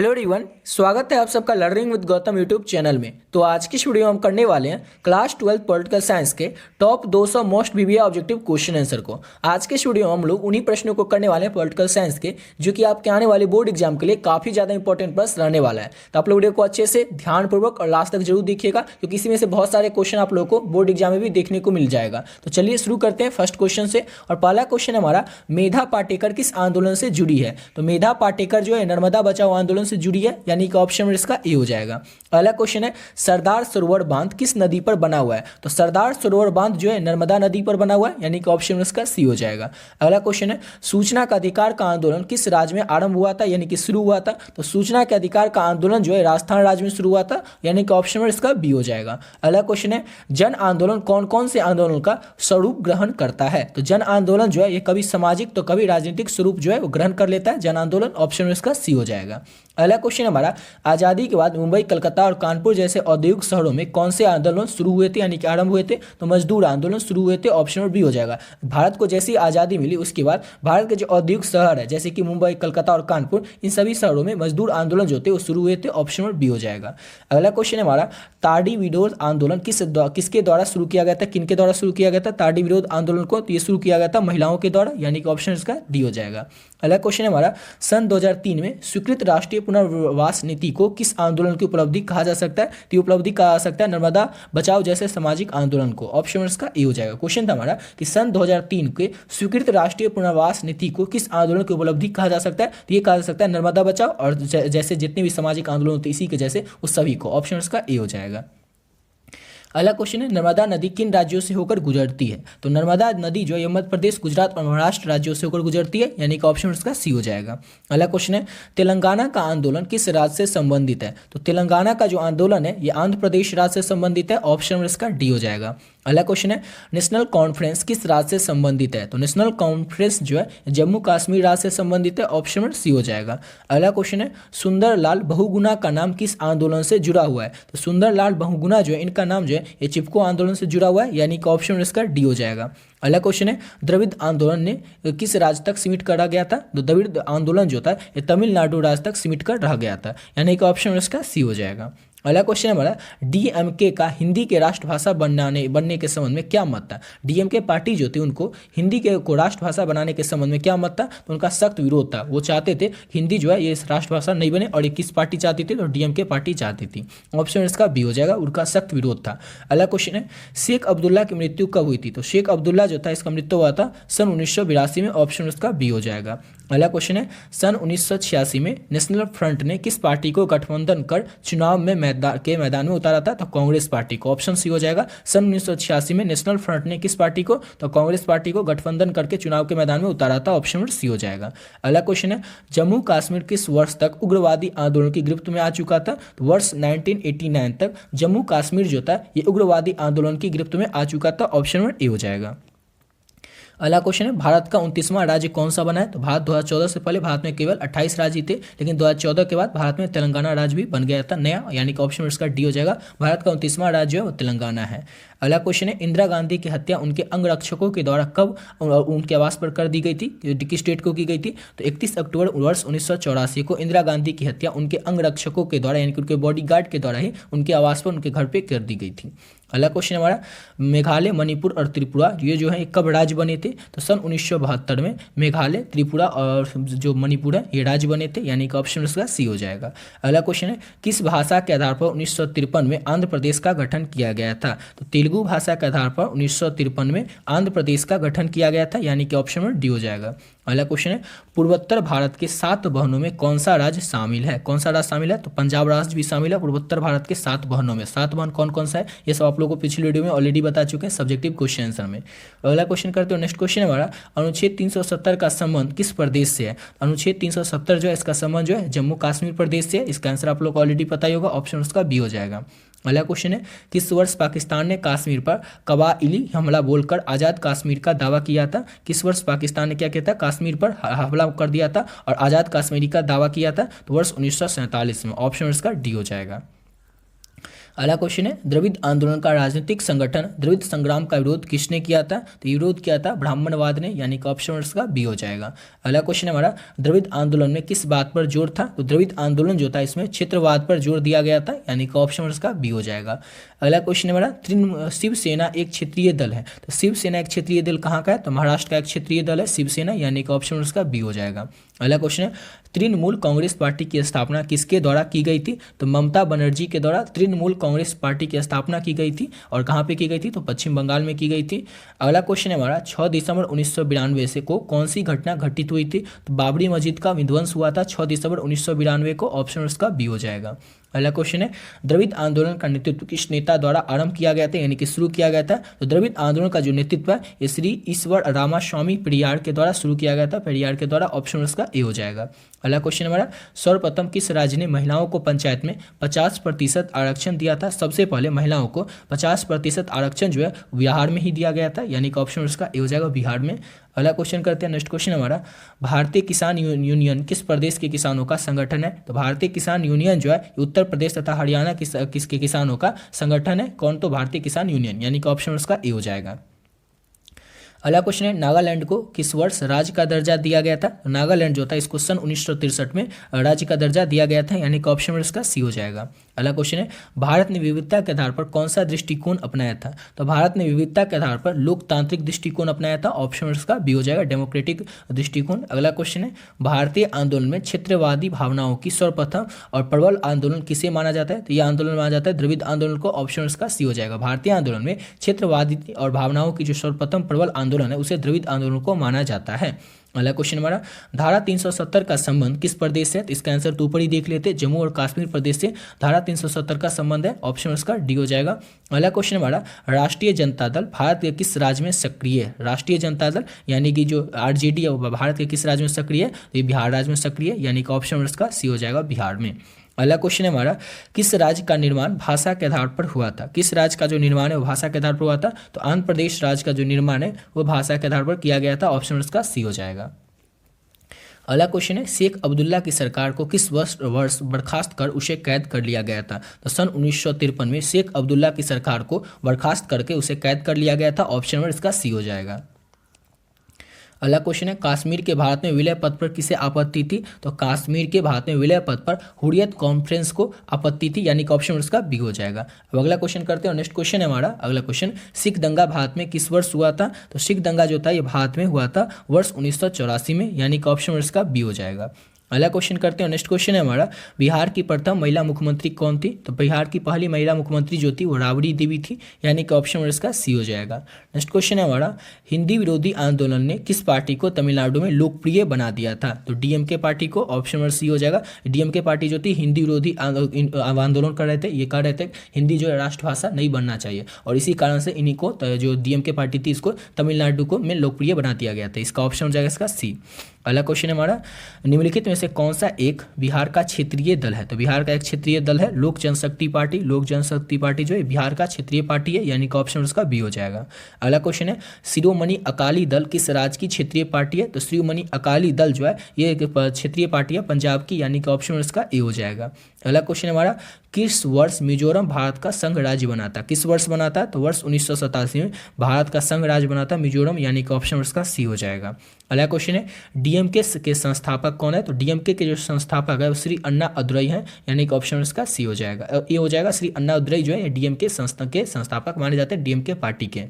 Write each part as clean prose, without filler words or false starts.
Hello everyone, स्वागत है आप सबका learning with Gautam YouTube channel में। तो आज की इस वीडियो में हम करने वाले हैं क्लास 12 पॉलिटिकल साइंस के top 200 most BBA objective question answer को। आज के इस वीडियो में हम लोग उन्हीं प्रश्नों को करने वाले हैं पॉलिटिकल साइंस के, जो कि आपके आने वाले बोर्ड एग्जाम के लिए काफ़ी ज़्यादा इंपॉर्टेंट प्रश्न रहने वाला है। तो आप लोग वीडियो को अच्छे से ध्यानपूर्वक और लास्ट तक जरूर देखिएगा, क्योंकि इसी में से बहुत सारे क्वेश्चन आप लोगों को बोर्ड एग्जाम में भी देखने को मिल जाएगा। तो चलिए शुरू करते हैं फर्स्ट क्वेश्चन से। और पहला क्वेश्चन हमारा, मेधा पाटेकर किस आंदोलन से जुड़ी है? तो मेधा पाटेकर जो है नर्मदा बचाओ आंदोलन से जुड़ी है, यानी कि ऑप्शन में इसका ए हो जाएगा। अगला क्वेश्चन है, सरदार सरोवर बांध किस नदी पर बना हुआ है? तो सरदार सरोवर बांध जो है नर्मदा नदी पर बना हुआ है, यानी कि ऑप्शन में इसका सी हो जाएगा। अगला क्वेश्चन है, सूचना का अधिकार का आंदोलन किस राज्य में आरंभ हुआ था, यानी कि शुरू हुआ था? तो सूचना के अधिकार का आंदोलन जो है राजस्थान राज्य में शुरू हुआ था, यानी कि ऑप्शन में इसका बी हो जाएगा। अगला क्वेश्चन है, जन आंदोलन कौन कौन से आंदोलन का स्वरूप ग्रहण करता है? तो जन आंदोलन जो है ये कभी सामाजिक तो कभी राजनीतिक स्वरूप जो है वो ग्रहण कर लेता है जन आंदोलन, ऑप्शन में इसका सी हो जाएगा। अगला क्वेश्चन हमारा, आज़ादी के बाद मुंबई, कलकत्ता और कानपुर जैसे औद्योगिक शहरों में कौन से आंदोलन शुरू हुए थे, यानी कि आरंभ हुए थे? तो मजदूर आंदोलन शुरू हुए थे, ऑप्शन में बी हो जाएगा। भारत को जैसी आज़ादी मिली उसके बाद भारत के जो औद्योगिक शहर है जैसे कि मुंबई, कलकत्ता और कानपुर, इन सभी शहरों में मजदूर आंदोलन जो थे वो शुरू हुए थे, ऑप्शन में बी हो जाएगा। अगला क्वेश्चन हमारा, ताड़ी विरोध आंदोलन किसके द्वारा शुरू किया गया था, किनके द्वारा शुरू किया गया था ताड़ी विरोध आंदोलन को? तो ये शुरू किया गया था महिलाओं के द्वारा, यानी कि ऑप्शन इसका डी हो जाएगा। अगला क्वेश्चन हमारा, सन 2003 में स्वीकृत राष्ट्रीय पुनर्वास नीति को किस आंदोलन की उपलब्धि कहा जा सकता है? तो उपलब्धि कहा जा सकता है नर्मदा बचाओ जैसे सामाजिक आंदोलन को, ऑप्शन में इसका ए हो जाएगा। क्वेश्चन था हमारा कि सन 2003 के स्वीकृत राष्ट्रीय पुनर्वास नीति को किस आंदोलन की उपलब्धि कहा जा सकता है? तो ये कहा जा सकता है नर्मदा बचाओ और जैसे जितने भी सामाजिक आंदोलन होते हैं इसी के जैसे उस सभी को, ऑप्शन इसका ए हो जाएगा। अगला क्वेश्चन है, नर्मदा नदी किन राज्यों से होकर गुजरती है? तो नर्मदा नदी जो है मध्य प्रदेश, गुजरात और महाराष्ट्र राज्यों से होकर गुजरती है, यानी कि ऑप्शन इसका सी हो जाएगा। अगला क्वेश्चन है, तेलंगाना का आंदोलन किस राज्य से संबंधित है? तो तेलंगाना का जो आंदोलन है ये आंध्र प्रदेश राज्य से संबंधित है, ऑप्शन इसका डी हो जाएगा। अगला क्वेश्चन है, नेशनल कॉन्फ्रेंस किस राज्य से संबंधित है? तो नेशनल कॉन्फ्रेंस जो है जम्मू कश्मीर राज्य से संबंधित है, ऑप्शन में सी हो जाएगा। अगला क्वेश्चन है, सुंदरलाल बहुगुणा का नाम किस आंदोलन से जुड़ा हुआ है? तो सुंदरलाल बहुगुणा जो है इनका नाम जो है ये चिपको आंदोलन से जुड़ा हुआ है, यानी कि ऑप्शन में इसका डी हो जाएगा। अगला क्वेश्चन है, द्रविड़ आंदोलन ने किस राज्य तक सीमित करा गया था? तो द्रविड़ आंदोलन जो था ये तमिलनाडु राज्य तक सीमित कर रह गया था, यानी कि ऑप्शन में इसका सी हो जाएगा। अगला क्वेश्चन हमारा, डीएमके का हिंदी के राष्ट्रभाषा बनने के संबंध में क्या मत था? डीएमके पार्टी जो थी उनको हिंदी को राष्ट्रभाषा बनाने के संबंध में क्या मत था? तो उनका सख्त विरोध था। वो चाहते थे हिंदी जो है ये राष्ट्रभाषा नहीं बने, और ये किस पार्टी चाहती थी? तो डीएमके पार्टी चाहती थी, ऑप्शन इसका बी हो जाएगा, उनका सख्त विरोध था। अगला क्वेश्चन है, शेख अब्दुल्ला की मृत्यु कब हुई थी? तो शेख अब्दुल्ला जो था इसका मृत्यु हुआ था सन 1982 में, ऑप्शन इसका बी हो जाएगा। अगला क्वेश्चन है, सन 1986 में नेशनल फ्रंट ने किस पार्टी को गठबंधन कर चुनाव में मैदान में उतारा था? तो कांग्रेस पार्टी को, ऑप्शन सी हो जाएगा। सन 1986 में नेशनल फ्रंट ने किस पार्टी को? तो कांग्रेस पार्टी को गठबंधन करके चुनाव के मैदान में उतारा था, ऑप्शन सी हो जाएगा। अगला क्वेश्चन है, जम्मू कश्मीर किस वर्ष तक उग्रवादी आंदोलन की गिरफ्त में आ चुका था? तो वर्ष 1989 तक जम्मू कश्मीर जो था ये उग्रवादी आंदोलन की गिरफ्त में आ चुका था, ऑप्शन में ए हो जाएगा। अगला क्वेश्चन है, भारत का 29वां राज्य कौन सा बना है? तो भारत 2014 से पहले भारत में केवल 28 राज्य थे, लेकिन 2014 के बाद भारत में तेलंगाना राज्य भी बन गया था नया, यानी कि ऑप्शन इसका डी हो जाएगा। भारत का 29वां राज्य है वो तेलंगाना है। अगला क्वेश्चन है, इंदिरा गांधी की हत्या उनके अंगरक्षकों के द्वारा कब उनके आवास पर कर दी गई थी? किस डेट को की गई थी? तो 31 अक्टूबर वर्ष 1984 को इंदिरा गांधी की हत्या उनके अंगरक्षकों के द्वारा, यानी कि उनके बॉडीगार्ड के द्वारा ही उनके आवास पर, उनके घर पर कर दी गई थी। अगला क्वेश्चन हमारा, मेघालय, मणिपुर और त्रिपुरा ये जो है कब राज्य बने थे? तो सन 1972 में मेघालय, त्रिपुरा और जो मणिपुर है ये राज्य बने थे, यानी कि ऑप्शन इसका सी हो जाएगा। अगला क्वेश्चन है, किस भाषा के आधार पर 1953 में आंध्र प्रदेश का गठन किया गया था? तो तेलुगु भाषा के आधार पर 1953 में आंध्र प्रदेश का गठन किया गया था, यानी कि ऑप्शन में डी हो जाएगा। अगला क्वेश्चन है, पूर्वोत्तर भारत के 7 बहनों में कौन सा राज्य शामिल है? कौन सा राज्य शामिल है? तो पंजाब राज्य भी शामिल है पूर्वोत्तर भारत के 7 बहनों में। 7 बहन कौन कौन सा है ये सब आप लोगों को पिछली वीडियो में ऑलरेडी बता चुके हैं सब्जेक्टिव क्वेश्चन आंसर में। अगला क्वेश्चन करते हो, नेक्स्ट क्वेश्चन हमारा, अनुच्छेद 370 का संबंध किस प्रदेश से है? अनुच्छेद 370 जो है इसका संबंध जो है जम्मू कश्मीर प्रदेश से है, इसका आंसर आप लोग को ऑलरेडी पता ही होगा, ऑप्शन उसका बी हो जाएगा। अगला क्वेश्चन है, किस वर्ष पाकिस्तान ने कश्मीर पर कबाइली हमला बोलकर आज़ाद कश्मीर का दावा किया था? किस वर्ष पाकिस्तान ने क्या किया था? कश्मीर पर हमला कर दिया था और आज़ाद कश्मीरी का दावा किया था? तो वर्ष 1947 में, ऑप्शन इसका डी हो जाएगा। अगला क्वेश्चन है, द्रविड़ आंदोलन का राजनीतिक संगठन द्रविड़ संग्राम का विरोध किसने किया था? तो ये विरोध किया था ब्राह्मणवाद ने, यानी कि ऑप्शन का बी हो जाएगा। अगला क्वेश्चन है हमारा, द्रविड़ आंदोलन में किस बात पर जोर था? तो द्रविड़ आंदोलन जो था इसमें क्षेत्रवाद पर जोर दिया गया था, यानी कि ऑप्शन का बी हो जाएगा। अगला क्वेश्चन है हमारा, शिवसेना एक क्षेत्रीय दल है, तो शिवसेना एक क्षेत्रीय दल कहाँ का है? तो महाराष्ट्र का एक क्षेत्रीय दल है शिवसेना, यानी कि ऑप्शन का बी हो जाएगा। अगला क्वेश्चन है, तृणमूल कांग्रेस पार्टी की स्थापना किसके द्वारा की गई थी? तो ममता बनर्जी के द्वारा तृणमूल कांग्रेस पार्टी की स्थापना की गई थी। और कहाँ पे की गई थी? तो पश्चिम बंगाल में की गई थी। अगला क्वेश्चन है हमारा, 6 दिसंबर 1992 से को कौन सी घटना घटित हुई थी? तो बाबरी मस्जिद का विध्वंस हुआ था 6 दिसंबर 1992 को, ऑप्शन उसका बी हो जाएगा। अगला क्वेश्चन है, द्रविड़ आंदोलन का नेतृत्व किस नेता द्वारा आरंभ किया गया था, यानी कि शुरू किया गया था? तो द्रविड़ आंदोलन का जो नेतृत्व है ये श्री ईश्वर रामास्वामी पेरियार के द्वारा शुरू किया गया था, पेरियार के द्वारा, ऑप्शन उसका ए हो जाएगा। अगला क्वेश्चन हमारा, सर्वप्रथम किस राज्य ने महिलाओं को पंचायत में 50% आरक्षण दिया था? सबसे पहले महिलाओं को 50% आरक्षण जो है बिहार में ही दिया गया था, यानी कि ऑप्शन उसका ए हो जाएगा, बिहार में। अगला क्वेश्चन करते हैं, नेक्स्ट क्वेश्चन हमारा, भारतीय किसान यूनियन किस प्रदेश के किसानों का संगठन है? तो भारतीय किसान यूनियन जो है उत्तर प्रदेश तथा हरियाणा किसके किसानों का संगठन है? कौन? तो भारतीय किसान यूनियन, यानी कि ऑप्शन उसका ए हो जाएगा। अगला क्वेश्चन है, नागालैंड को किस वर्ष राज्य का दर्जा दिया गया था? तो नागालैंड जो था इसको सन 1963 में राज्य का दर्जा दिया गया था, यानी कि ऑप्शन इसका सी हो जाएगा। अगला क्वेश्चन है, भारत ने विविधता के आधार पर कौन सा दृष्टिकोण अपनाया था? तो भारत ने विविधता के आधार पर लोकतांत्रिक दृष्टिकोण अपनाया था, ऑप्शन इसका बी हो जाएगा, डेमोक्रेटिक दृष्टिकोण। अगला क्वेश्चन है, भारतीय आंदोलन में क्षेत्रवादी भावनाओं की सर्वप्रथम और प्रबल आंदोलन किसे माना जाता है? तो यह आंदोलन माना जाता है द्रविड़ आंदोलन को, ऑप्शन इसका सी हो जाएगा। भारतीय आंदोलन में क्षेत्रवादी और भावनाओं की जो सर्वप्रथम प्रबल आंदोलन है उसे द्रविड़ आंदोलन को माना जाता है। अगला क्वेश्चन हमारा, धारा 370 का संबंध किस प्रदेश से है? तो इसका आंसर तो ऊपर ही देख लेते, जम्मू और कश्मीर प्रदेश से धारा 370 का संबंध है, ऑप्शन उसका डी हो जाएगा। अगला क्वेश्चन हमारा, राष्ट्रीय जनता दल भारत के किस राज्य में सक्रिय है? राष्ट्रीय जनता दल यानी कि जो आरजेडी है वो भारत के किस राज्य में सक्रिय है? तो ये बिहार राज्य में सक्रिय है, यानी कि ऑप्शन उसका सी हो जाएगा, बिहार में। अगला क्वेश्चन है हमारा, किस राज्य का निर्माण भाषा के आधार पर हुआ था? किस राज्य का जो निर्माण है वो भाषा के आधार पर हुआ था? तो आंध्र प्रदेश राज्य का जो निर्माण है वो भाषा के आधार पर किया गया था, ऑप्शन उसका सी हो जाएगा। अगला क्वेश्चन है, शेख अब्दुल्ला की सरकार को किस वर्ष बर्खास्त कर उसे कैद कर लिया गया था? तो सन 1953 में शेख अब्दुल्ला की सरकार को बर्खास्त करके उसे कैद कर लिया गया था, ऑप्शन नंबर इसका सी हो जाएगा। अगला क्वेश्चन है, कश्मीर के भारत में विलय पद पर किसे आपत्ति थी? तो कश्मीर के भारत में विलय पद पर हुर्रियत कॉन्फ्रेंस को आपत्ति थी, यानी कि ऑप्शन उसका बी हो जाएगा। अब अगला क्वेश्चन करते हैं, नेक्स्ट क्वेश्चन है हमारा। अगला क्वेश्चन, सिख दंगा भारत में किस वर्ष हुआ था? तो सिख दंगा जो था ये भारत में हुआ था वर्ष 1984 में, यानी कि ऑप्शन उसका बी हो जाएगा। अगला क्वेश्चन करते हैं, नेक्स्ट क्वेश्चन है हमारा, बिहार की प्रथम महिला मुख्यमंत्री कौन थी? तो बिहार की पहली महिला मुख्यमंत्री जो थी वो राबड़ी देवी थी, यानी कि ऑप्शन इसका सी हो जाएगा। नेक्स्ट क्वेश्चन है हमारा, हिंदी विरोधी आंदोलन ने किस पार्टी को तमिलनाडु में लोकप्रिय बना दिया था? तो डीएमके पार्टी को, ऑप्शन नंबर सी हो जाएगा। डीएमके पार्टी जो थी हिंदी विरोधी आंदोलन कर रहे थे, ये कह रहे थे हिंदी जो है राष्ट्रभाषा नहीं बनना चाहिए, और इसी कारण से इन्हीं को जो डीएमके पार्टी थी इसको तमिलनाडु को में लोकप्रिय बना दिया गया था, इसका ऑप्शन हो जाएगा इसका सी। अगला क्वेश्चन है हमारा, निम्नलिखित में से कौन सा एक बिहार का क्षेत्रीय दल है? तो बिहार का एक क्षेत्रीय दल है लोक जनशक्ति पार्टी। लोक जनशक्ति पार्टी जो है बिहार का क्षेत्रीय पार्टी है, यानी कि ऑप्शन उसका बी हो जाएगा। अगला क्वेश्चन है, शिरोमणि अकाली दल किस राज्य की क्षेत्रीय पार्टी है? तो शिरोमणि अकाली दल जो है ये एक क्षेत्रीय पार्टी है पंजाब की, यानी कि ऑप्शन उसका ए हो जाएगा। अगला क्वेश्चन हमारा, किस वर्ष मिजोरम भारत का संघ राज्य बना था? किस वर्ष बना था? तो वर्ष 1987 में भारत का संघ राज्य बना था मिजोरम, यानी कि ऑप्शन उसका सी हो जाएगा। अगला क्वेश्चन है, डीएमके के संस्थापक कौन है? तो डीएमके के जो संस्थापक है वो श्री अन्ना अदुरई हैं, यानी कि ऑप्शन उसका सी हो जाएगा, ए हो जाएगा। श्री अन्ना अदुरई जो है डीएमके संस्था के संस्थापक माने जाते हैं, डीएमके पार्टी के।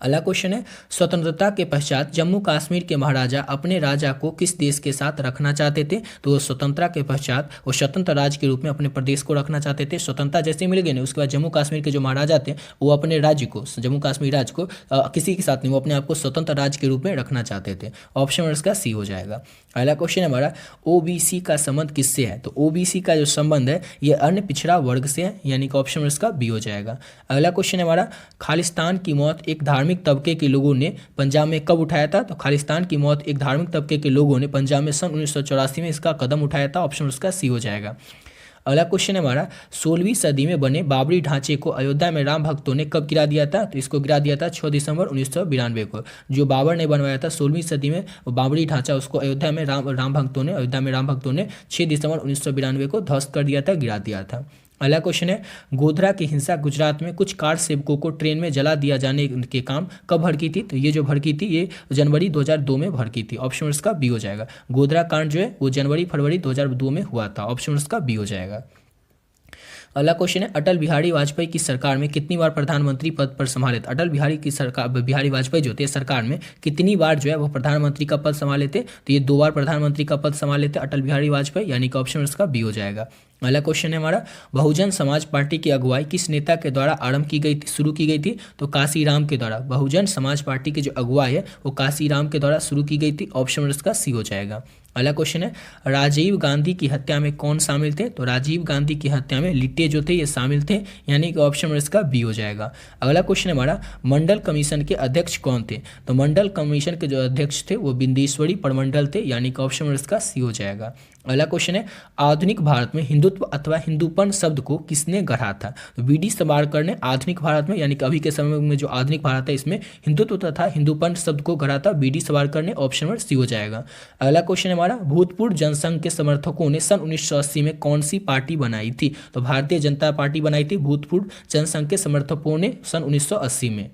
अगला क्वेश्चन है, स्वतंत्रता के पश्चात जम्मू कश्मीर के महाराजा अपने राजा को किस देश के साथ रखना चाहते थे? तो वो स्वतंत्रता के पश्चात वो स्वतंत्र राज्य के रूप में अपने प्रदेश को रखना चाहते थे। स्वतंत्रता जैसे मिल गई ना उसके बाद जम्मू कश्मीर के जो महाराजा थे वो अपने राज्य को, जम्मू कश्मीर राज्य को किसी के साथ नहीं, वो अपने आप को स्वतंत्र राज्य के रूप में रखना चाहते थे, ऑप्शन इसका सी हो जाएगा। अगला क्वेश्चन है हमारा, ओबीसी का संबंध किससे है? तो ओबीसी का जो संबंध है ये अन्य पिछड़ा वर्ग से है, यानी कि ऑप्शन इसका बी हो जाएगा। अगला क्वेश्चन है हमारा, खालिस्तान की मौत एक धार्मिक तबके के लोगों ने पंजाब में कब उठाया था? तो खालिस्तान की मौत एक धार्मिक तबके के लोगों ने पंजाब में सन 1984 में इसका कदम उठाया था, ऑप्शन उसका सी हो जाएगा। अगला क्वेश्चन है हमारा, 16वीं सदी में बने बाबरी ढांचे को अयोध्या में राम भक्तों ने कब गिरा दिया था? तो इसको गिरा दिया था 6 दिसंबर 1992 को। जो बाबर ने बनवाया था 16वीं सदी में बाबरी ढांचा, उसको अयोध्या में राम भक्तों ने 6 दिसंबर 1992 को ध्वस्त कर दिया था, गिरा दिया था। अगला क्वेश्चन है गोधरा की हिंसा गुजरात में कुछ कार सेवकों को ट्रेन में जला दिया जाने के काम कब भड़की थी? तो ये जो भड़की थी ये जनवरी 2002 में भड़की थी। ऑप्शन इसका बी हो जाएगा। गोधरा कांड जो है वो जनवरी फरवरी 2002 में हुआ था। ऑप्शन इसका बी हो जाएगा। अगला क्वेश्चन है अटल बिहारी वाजपेयी की सरकार में कितनी बार प्रधानमंत्री पद पर संभाले थे? अटल बिहारी की सरकार बिहारी वाजपेयी जो थे सरकार में कितनी बार जो है वो प्रधानमंत्री का पद संभाले थे? तो ये 2 बार प्रधानमंत्री का पद संभाले थे अटल बिहारी वाजपेयी, यानी कि ऑप्शन इसका बी हो जाएगा। अगला क्वेश्चन है हमारा बहुजन समाज पार्टी की अगुवाई किस नेता के द्वारा आरंभ की गई थी, शुरू की गई थी? तो काशीराम के द्वारा। बहुजन समाज पार्टी की जो अगुवाई है वो काशीराम के द्वारा शुरू की गई थी। ऑप्शन इसका सी हो जाएगा। अगला क्वेश्चन है राजीव गांधी की हत्या में कौन शामिल थे? तो राजीव गांधी की हत्या में लिट्टे जो थे ये शामिल थे, यानी कि ऑप्शन इसका बी हो जाएगा। अगला क्वेश्चन है हमारा मंडल कमीशन के अध्यक्ष कौन थे? तो मंडल कमीशन के जो अध्यक्ष थे वो बिंदेश्वरी परमंडल थे, यानी कि ऑप्शन इसका सी हो जाएगा। अगला क्वेश्चन है आधुनिक भारत में हिंदुत्व अथवा हिंदूपन शब्द को किसने गढ़ा था? तो वी.डी. सावरकर ने आधुनिक भारत में, यानी कि अभी के समय में जो आधुनिक भारत है इसमें हिंदुत्व तथा हिंदूपन शब्द को गढ़ा था वी.डी. सावरकर ने। ऑप्शन नंबर सी हो जाएगा। अगला क्वेश्चन है हमारा भूतपूर्व जनसंघ के समर्थकों ने सन 1980 में कौन सी पार्टी बनाई थी? तो भारतीय जनता पार्टी बनाई थी भूतपूर्व जनसंघ के समर्थकों ने सन 1980 में।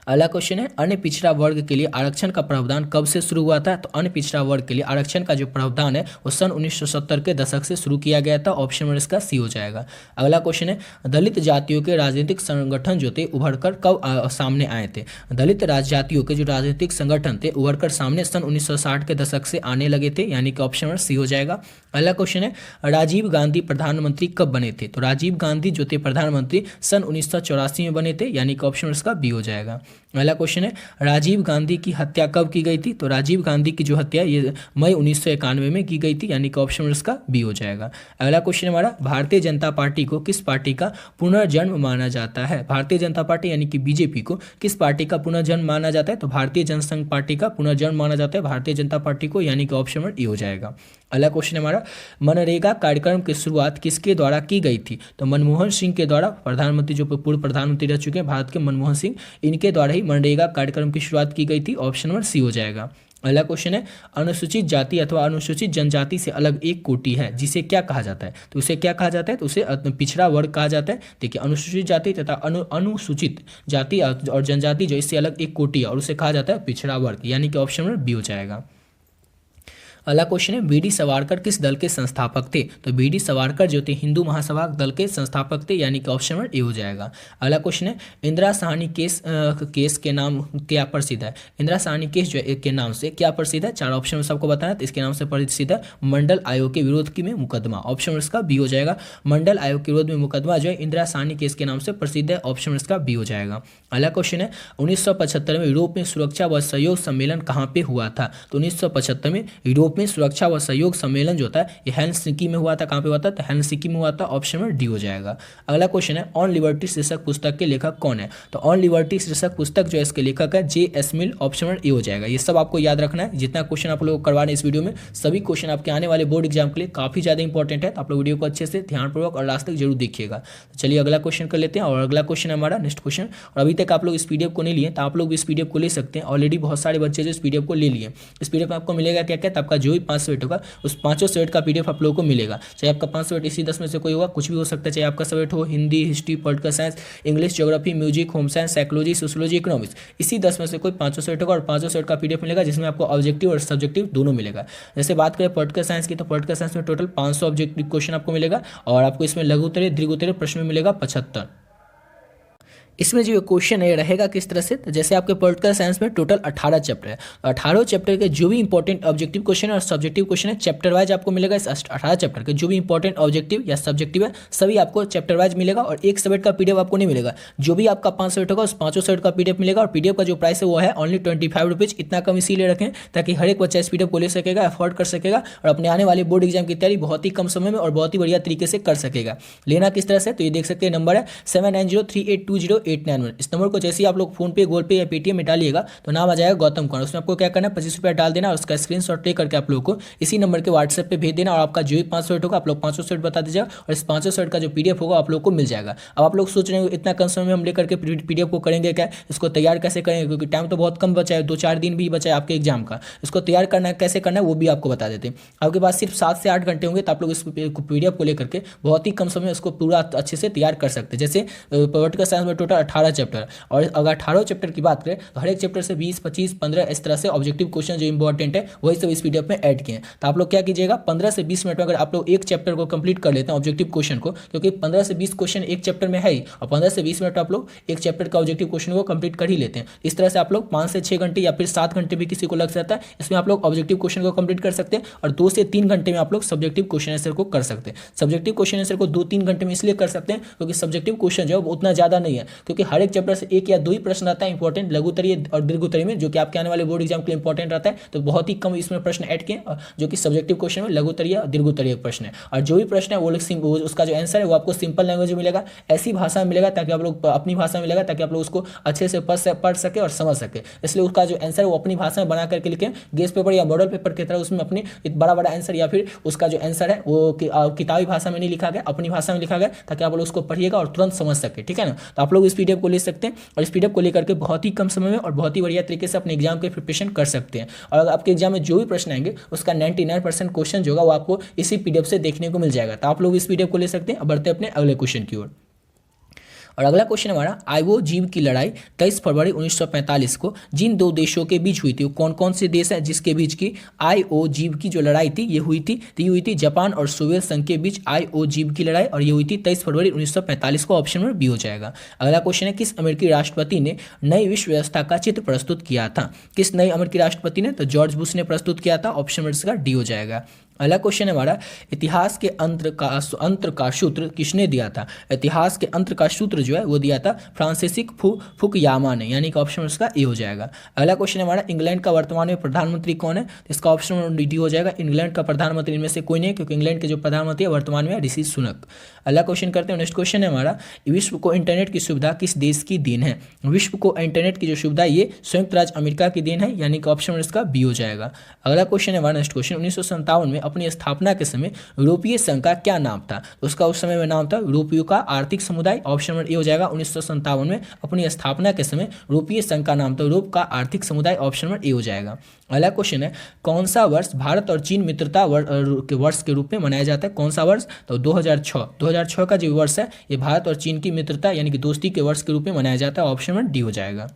अगला क्वेश्चन है अन्य पिछड़ा वर्ग के लिए आरक्षण का प्रावधान कब से शुरू हुआ था? तो अन्य पिछड़ा वर्ग के लिए आरक्षण का जो प्रावधान है वो सन 1970 के दशक से शुरू किया गया था। ऑप्शन नंबर इसका सी हो जाएगा। अगला क्वेश्चन है दलित जातियों के राजनीतिक संगठन जो थे उभरकर कब सामने आए थे? दलित जातियों के जो राजनीतिक संगठन थे उभरकर सामने सन 1960 के दशक से आने लगे थे, यानी कि ऑप्शन नंबर सी हो जाएगा। अगला क्वेश्चन है राजीव गांधी प्रधानमंत्री कब बने थे? तो राजीव गांधी जो थे प्रधानमंत्री सन 1984 में बने थे, यानी कि ऑप्शन इसका बी हो जाएगा। अगला क्वेश्चन है राजीव गांधी की हत्या कब की गई थी? तो राजीव गांधी की जो हत्या ये मई 1991 में की गई थी, यानी कि ऑप्शन इसका बी हो जाएगा। अगला क्वेश्चन हमारा भारतीय जनता पार्टी को किस पार्टी का पुनर्जन्म माना जाता है? भारतीय जनता पार्टी यानी कि बीजेपी को किस पार्टी का पुनर्जन्म माना जाता है? तो भारतीय जनसंघ पार्टी का पुनर्जन्म माना जाता है भारतीय जनता पार्टी को, यानी कि ऑप्शन नंबर ए हो जाएगा। अगला क्वेश्चन हमारा मनरेगा कार्यक्रम की शुरुआत किसके द्वारा की गई थी? तो मनमोहन सिंह के द्वारा। प्रधानमंत्री जो पूर्व प्रधानमंत्री रह चुके हैं भारत के मनमोहन सिंह, इनके द्वारा ही मनरेगा कार्यक्रम की शुरुआत की गई थी। ऑप्शन नंबर सी हो जाएगा। अगला क्वेश्चन है अनुसूचित जाति अथवा अनुसूचित जनजाति से अलग एक कोटि है जिसे क्या कहा जाता है? तो उसे क्या कहा जाता है? तो उसे पिछड़ा वर्ग कहा जाता है। देखिए अनुसूचित जाति तथा अनुसूचित जाति और जनजाति जो इससे अलग एक कोटि है और उसे कहा जाता है पिछड़ा वर्ग, यानी कि ऑप्शन नंबर बी हो जाएगा। अगला क्वेश्चन है वी.डी. सावरकर किस दल के संस्थापक थे? तो वी.डी. सावरकर जो थे हिंदू महासभा दल के संस्थापक थे, यानी कि ऑप्शन नंबर ए हो जाएगा। अगला क्वेश्चन है इंदिरा साहनी केस के नाम क्या प्रसिद्ध है? इंदिरा साहनी केस जो है के नाम से क्या प्रसिद्ध है? 4 ऑप्शन में सबको बताना है। तो इसके नाम से प्रसिद्ध है मंडल आयोग के विरोध में मुकदमा। ऑप्शन इसका बी हो जाएगा। मंडल आयोग के विरोध में मुकदमा जो है इंदिरा साहनी केस के नाम से प्रसिद्ध है। ऑप्शन इसका बी हो जाएगा। अगला क्वेश्चन है 1975 में यूरोप में सुरक्षा व सहयोग सम्मेलन कहाँ पे हुआ था? तो 1975 में यूरोप में सुरक्षा व सहयोग सम्मेलन जो होता है ये हेलसिंकी में हुआ था। कहाँ पे हुआ था? तो हेलसिंकी में हुआ था। ऑप्शन नंबर डी हो जाएगा। अगला क्वेश्चन है ऑन लिबर्टी शीर्षक पुस्तक के लेखक कौन है? तो ऑन लिबर्टी शीर्षक पुस्तक जो है इसके लेखक है JS. Mill. Option number A हो जाएगा। ये सब आपको याद रखना है। जितना क्वेश्चन आप लोग करवा रहे हैं इस वीडियो में सभी क्वेश्चन आपके आने वाले बोर्ड एग्जाम के लिए काफी ज्यादा इंपॉर्टेंट है, तो आप लोग वीडियो को अच्छे से ध्यानपूर्वक और लास्ट तक जरूर देखिएगा। तो चलिए अगला क्वेश्चन कर लेते हैं। और अगला क्वेश्चन है हमारा नेक्स्ट क्वेश्चन। और अभी तक आप लोग इस पीडीएफ को नहीं लिए तो आप लोग भी इस पीडीएफ को ले सकते हैं। ऑलरेडी बहुत सारे बच्चे जो इस पीडीएफ को ले लिए। इस पीडीएफ में आपको मिलेगा क्या क्या? तो आपका जो भी 500 सेट होगा उस 500 सेट का पीडीएफ आप लोगों को मिलेगा। चाहे आपका 500 सेट इसी 10 में से कोई होगा, कुछ भी हो सकता है। चाहे आपका सब्जेक्ट हो Hindi, history, political science, English, geography, music, home science, psychology, sociology, economics, इसी 10 में से कोई 500 सेट होगा और 500 सेट का पीडीएफ मिलेगा जिसमें आपको ऑब्जेक्टिव और सब्जेक्टिव दोनों मिलेगा। जैसे बात करें पॉलिटिकल साइंस की तो पॉलिटिकल साइंस में टोटल 500 ऑब्जेक्टिव क्वेश्चन आपको मिलेगा और आपको इसमें लघु उत्तरीय, दीर्घ उत्तरीय प्रश्न में मिलेगा 75। इसमें जो क्वेश्चन है रहेगा किस तरह से? तो जैसे आपके पॉलिटिकल साइंस में टोटल 18 चैप्टर है, 18 चैप्टर के जो भी इंपॉर्टेंट ऑब्जेक्टिव क्वेश्चन और सब्जेक्टिव क्वेश्चन है चैप्टर वाइज आपको मिलेगा। इस 18 चैप्टर के जो भी इंपॉर्टेंट ऑब्जेक्टिव या सब्जेक्टिव है सभी आपको चैप्टर वाइज मिलेगा और एक सब्जेक्ट का पीडीएफ आपको नहीं मिलेगा। जो भी आपका 5 सब्जेक्ट होगा उस 500 सब्जेक्ट का पीडीएफ मिलेगा और पीडीएफ का जो प्राइस है वो है ओनली 25 रुपीज़। इतना कम इसीलिए रखें ताकि हर एक बच्चा इस पीडीएफ को ले सकेगा, अफोर्ड कर सकेगा और अपने आने वाले बोर्ड एग्जाम की तैयारी बहुत ही कम समय में और बहुत ही बढ़िया तरीके से कर सकेगा। लेना किस तरह से? तो ये देख सकते हैं नंबर है 79038208 891। इस नंबर को जैसे ही आप लोग फोन पे, गूगल पे या पेटीएम में डालिएगा तो नाम आ जाएगा गौतम कुमार। उसमें आपको क्या करना है, 25 रुपया डाल देना और उसका स्क्रीनशॉट ले करके आप लोग को इसी नंबर के व्हाट्सएप पे भेज देना और आपका जो भी 500 सेट होगा आप लोग 500 सेट बता दीजिएगा और इस 500 सेट का जो पीडीएफ होगा आप लोग को मिल जाएगा। अब आप लोग सोच रहे हो इतना कम समय में हम लेकर के पीडीएफ को करेंगे क्या, इसको तैयार कैसे करेंगे, क्योंकि टाइम तो बहुत कम बचा है, 2-4 दिन भी बचा है आपके एग्जाम का। इसको तैयार करना है, कैसे करना है वो भी आपको बता देते हैं। आपके पास सिर्फ 7 से 8 घंटे होंगे तो आप लोग इस पीडीएफ को लेकर के बहुत ही कम समय में उसको पूरा अच्छे से तैयार कर सकते हैं। जैसे पॉलिटिकल साइंस में टोटल 18 चैप्टर, और अगर 18 चैप्टर की बात करें तो हर एक चैप्टर से 20, 25, 15 इस तरह से ऑब्जेक्टिव क्वेश्चन जो इंपॉर्टेंट है वही सब इस पीडीएफ में ऐड किए हैं। तो आप लोग क्या कीजिएगा, 15 से 20 मिनट में अगर आप लोग एक चैप्टर को कंप्लीट कर लेते हैं ऑब्जेक्टिव क्वेश्चन को, क्योंकि 15 से 20 क्वेश्चन एक चैप्टर में है ही, और 15 से 20 मिनट आप लोग एक चैप्टर का ऑब्जेक्टिव क्वेश्चन को कंप्लीट कर ही लेते हैं। इस तरह से आप लोग 5 से 6 घंटे या फिर 7 घंटे भी किसी को लग सकता है, इसमें आप लोग ऑब्जेक्टिव क्वेश्चन को कंप्लीट कर सकते हैं, और 2 से 3 घंटे में आप लोग सब्जेक्टिव क्वेश्चन आंसर को कर सकते हैं। सब्जेक्टिव क्वेश्चन आंसर को 2-3 घंटे में इसलिए कर सकते हैं क्योंकि सब्जेक्टिव क्वेश्चन जो है वो उतना ज़्यादा नहीं है, क्योंकि हर एक चैप्टर से 1 या 2 ही प्रश्न आता है इंपॉर्टेंट लघुत्तरीय और दीर्घोत्तरीय में, जो कि आपके आने वाले बोर्ड एग्जाम के लिए इंपॉर्टेंट रहता है। तो बहुत ही कम इसमें प्रश्न ऐड किए जो कि सब्जेक्टिव क्वेश्चन में लघुत्तरीय और दीर्घोत्तरीय प्रश्न है, और जो भी प्रश्न है वो उसका जो आंसर है वो आपको सिंपल लैंग्वेज में मिलेगा, ऐसी भाषा में मिलेगा ताकि आप लोग अपनी भाषा में मिलेगा ताकि आप लोग उसको अच्छे से पढ़ सके और समझ सके। इसलिए उसका जो आंसर है वो अपनी भाषा में बना करके लिखें, गेस पेपर या मॉडल पेपर की तरह उसमें अपनी बड़ा बड़ा आंसर या फिर उसका जो आंसर है वो किताबी भाषा में नहीं लिखा गया, अपनी भाषा में लिखा गया ताकि आप लोग उसको पढ़िएगा और तुरंत समझ सके। ठीक है ना, तो आप लोग इस पीडीएफ को ले सकते हैं और इस पीडीएफ को लेकर के बहुत ही कम समय में और बहुत ही बढ़िया तरीके से अपने एग्जाम के प्रिपरेशन कर सकते हैं। और अगर आपके एग्जाम में जो भी प्रश्न आएंगे उसका 99% क्वेश्चन जो होगा वो आपको इसी पीडीएफ से देखने को मिल जाएगा। तो आप लोग इस पीडीएफ को ले सकते हैं। अब बढ़ते हैं अपने अगले क्वेश्चन की ओर। और अगला क्वेश्चन हमारा, आइवो जीव की लड़ाई 23 फरवरी 1945 को जिन 2 देशों के बीच हुई थी वो कौन कौन से देश है जिसके बीच की आईओ जीव की जो लड़ाई थी ये हुई थी? तो ये हुई थी जापान और सोवियत संघ के बीच आईओ जीव की लड़ाई, और ये हुई थी 23 फरवरी 1945 को। ऑप्शन नंबर बी हो जाएगा। अगला क्वेश्चन है, किस अमेरिकी राष्ट्रपति ने नई विश्व व्यवस्था का चित्र प्रस्तुत किया था? किस नए अमेरिकी राष्ट्रपति ने? तो जॉर्ज बुश ने प्रस्तुत किया था। ऑप्शन नंबर इसका डी हो जाएगा। अगला क्वेश्चन है हमारा, इतिहास के अंतर का सूत्र किसने दिया था? इतिहास के अंतर का सूत्र जो है वो दिया था फ्रांसिस फुकुयामा ने, यानी कि ऑप्शन इसका ए हो जाएगा। अगला क्वेश्चन है हमारा, इंग्लैंड का वर्तमान में प्रधानमंत्री कौन है? तो इसका ऑप्शन डी हो जाएगा। इंग्लैंड का प्रधानमंत्री इनमें से कोई नहीं, क्योंकि इंग्लैंड के जो प्रधानमंत्री है वर्तमान में ऋषि सुनक। अगला क्वेश्चन करते हैं। नेक्स्ट क्वेश्चन है हमारा, विश्व को इंटरनेट की सुविधा किस देश की देन है? विश्व को इंटरनेट की जो सुविधा ये संयुक्त राज्य अमेरिका की देन है, यानी कि ऑप्शन इसका बी हो जाएगा। अगला क्वेश्चन है हमारा, नेक्स्ट क्वेश्चन, 1957 में अपनी स्थापना के समय यूरोपीय संघ का क्या नाम था? उसका उस समय में नाम था यूरोपीय का आर्थिक समुदाय। ऑप्शन नंबर ए हो जाएगा। 1957 में अपनी स्थापना के समय यूरोपीय संघ का नाम था यूरोप का आर्थिक समुदाय। ऑप्शन नंबर ए हो जाएगा। अगला क्वेश्चन है, कौन सा वर्ष भारत और चीन मित्रता वर्ष के रूप में मनाया जाता है? कौन सा वर्ष? तो 2006 का जो वर्ष है ये भारत और चीन की मित्रता यानी कि दोस्ती के वर्ष के रूप में मनाया जाता है। ऑप्शन नंबर डी हो जाएगा।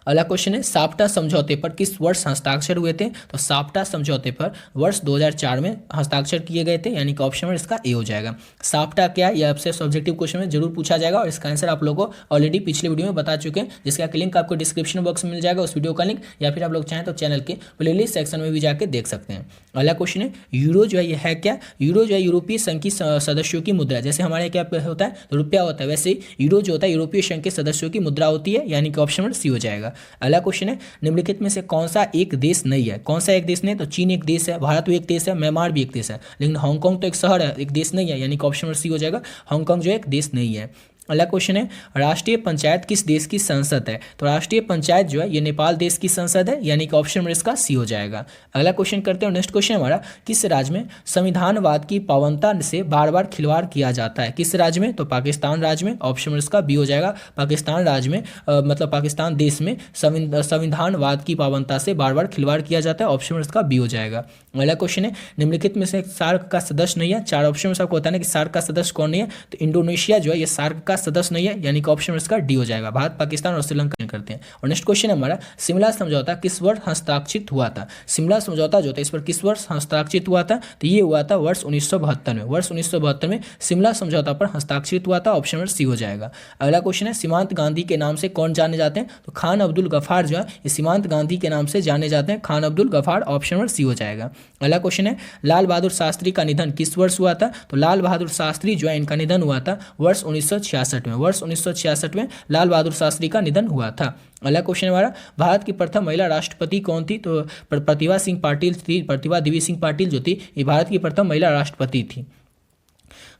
अगला क्वेश्चन है, साप्टा समझौते पर किस वर्ष हस्ताक्षर हुए थे? तो साप्टा समझौते पर वर्ष 2004 में हस्ताक्षर किए गए थे, यानी कि ऑप्शन नंबर इसका ए हो जाएगा। साप्टा क्या, यह आपसे सब्जेक्टिव क्वेश्चन में जरूर पूछा जाएगा और इसका आंसर आप लोगों को ऑलरेडी पिछले वीडियो में बता चुके हैं, जिसका लिंक आपको डिस्क्रिप्शन बॉक्स में मिल जाएगा, उस वीडियो का लिंक, या फिर आप लोग चाहें तो चैनल के प्लेलिस्ट सेक्शन में भी जाकर देख सकते हैं। अगला क्वेश्चन है, यूरो जो है ये है क्या? यूरो जो है यूरोपीय संघ की सदस्यों की मुद्रा। जैसे हमारे क्या होता है तो रुपया होता है, वैसे यूरो जो होता है यूरोपीय संघ के सदस्यों की मुद्रा होती है, यानी कि ऑप्शन नंबर सी हो जाएगा। अगला क्वेश्चन है, निम्नलिखित में से कौन सा एक देश नहीं है? कौन सा एक देश नहीं? तो चीन एक देश है, भारत भी एक देश है, म्यांमार भी एक देश है, लेकिन हांगकांग तो एक शहर है, एक देश नहीं है, यानी कि ऑप्शन नंबर सी हो जाएगा। हांगकांग जो है एक देश नहीं है। अगला क्वेश्चन है, राष्ट्रीय पंचायत किस देश की संसद है? तो राष्ट्रीय पंचायत जो है ये नेपाल देश की संसद है, यानी कि ऑप्शन नंबर इसका सी हो जाएगा। अगला क्वेश्चन करते हैं। नेक्स्ट क्वेश्चन हमारा, किस राज्य में संविधानवाद की पावनता से बार बार खिलवाड़ किया जाता है? किस राज्य में? तो पाकिस्तान राज्य में। ऑप्शन नंबर इसका बी हो जाएगा। पाकिस्तान राज्य में मतलब पाकिस्तान देश में संविधानवाद की पावनता से बार बार खिलवाड़ किया जाता है। ऑप्शन नंबर इसका बी हो जाएगा। अगला क्वेश्चन है, निम्नलिखित में से सार्क का सदस्य नहीं है। 4 ऑप्शन में सबको होता है कि सार्क का सदस्य कौन नहीं है? तो इंडोनेशिया जो है ये सार्क का सदस्य नहीं है, यानी कि ऑप्शन इसका डी हो जाएगा। भारत, पाकिस्तान और श्रीलंका करते हैं। और नेक्स्ट क्वेश्चन हमारा, शिमला समझौता किस वर्ष हस्ताक्षरित हुआ था? शिमला समझौता जो था इस पर किस वर्ष हस्ताक्षरित हुआ था? तो ये हुआ था वर्ष 1972 में। वर्ष 1972 में शिमला समझौता पर हस्ताक्षरित हुआ था। ऑप्शन नंबर सी हो जाएगा। अगला क्वेश्चन है, सीमांत गांधी के नाम से कौन जाने जाते हैं? तो खान अब्दुल गफार जो है ये सीमांत गांधी के नाम से जाने जाते हैं, Khan Abdul Gaffar. Option number C हो जाएगा। अगला क्वेश्चन है, लाल बहादुर शास्त्री का निधन किस वर्ष हुआ था? तो लाल बहादुर शास्त्री जो है इनका निधन हुआ था वर्ष 1966 में। वर्ष 1966 में लाल बहादुर शास्त्री का निधन हुआ था। अगला क्वेश्चन हमारा, भारत की प्रथम महिला राष्ट्रपति कौन थी? तो प्रतिभा सिंह पाटिल थी। प्रतिभा देवी सिंह पाटिल जो थी ये भारत की प्रथम महिला राष्ट्रपति थी।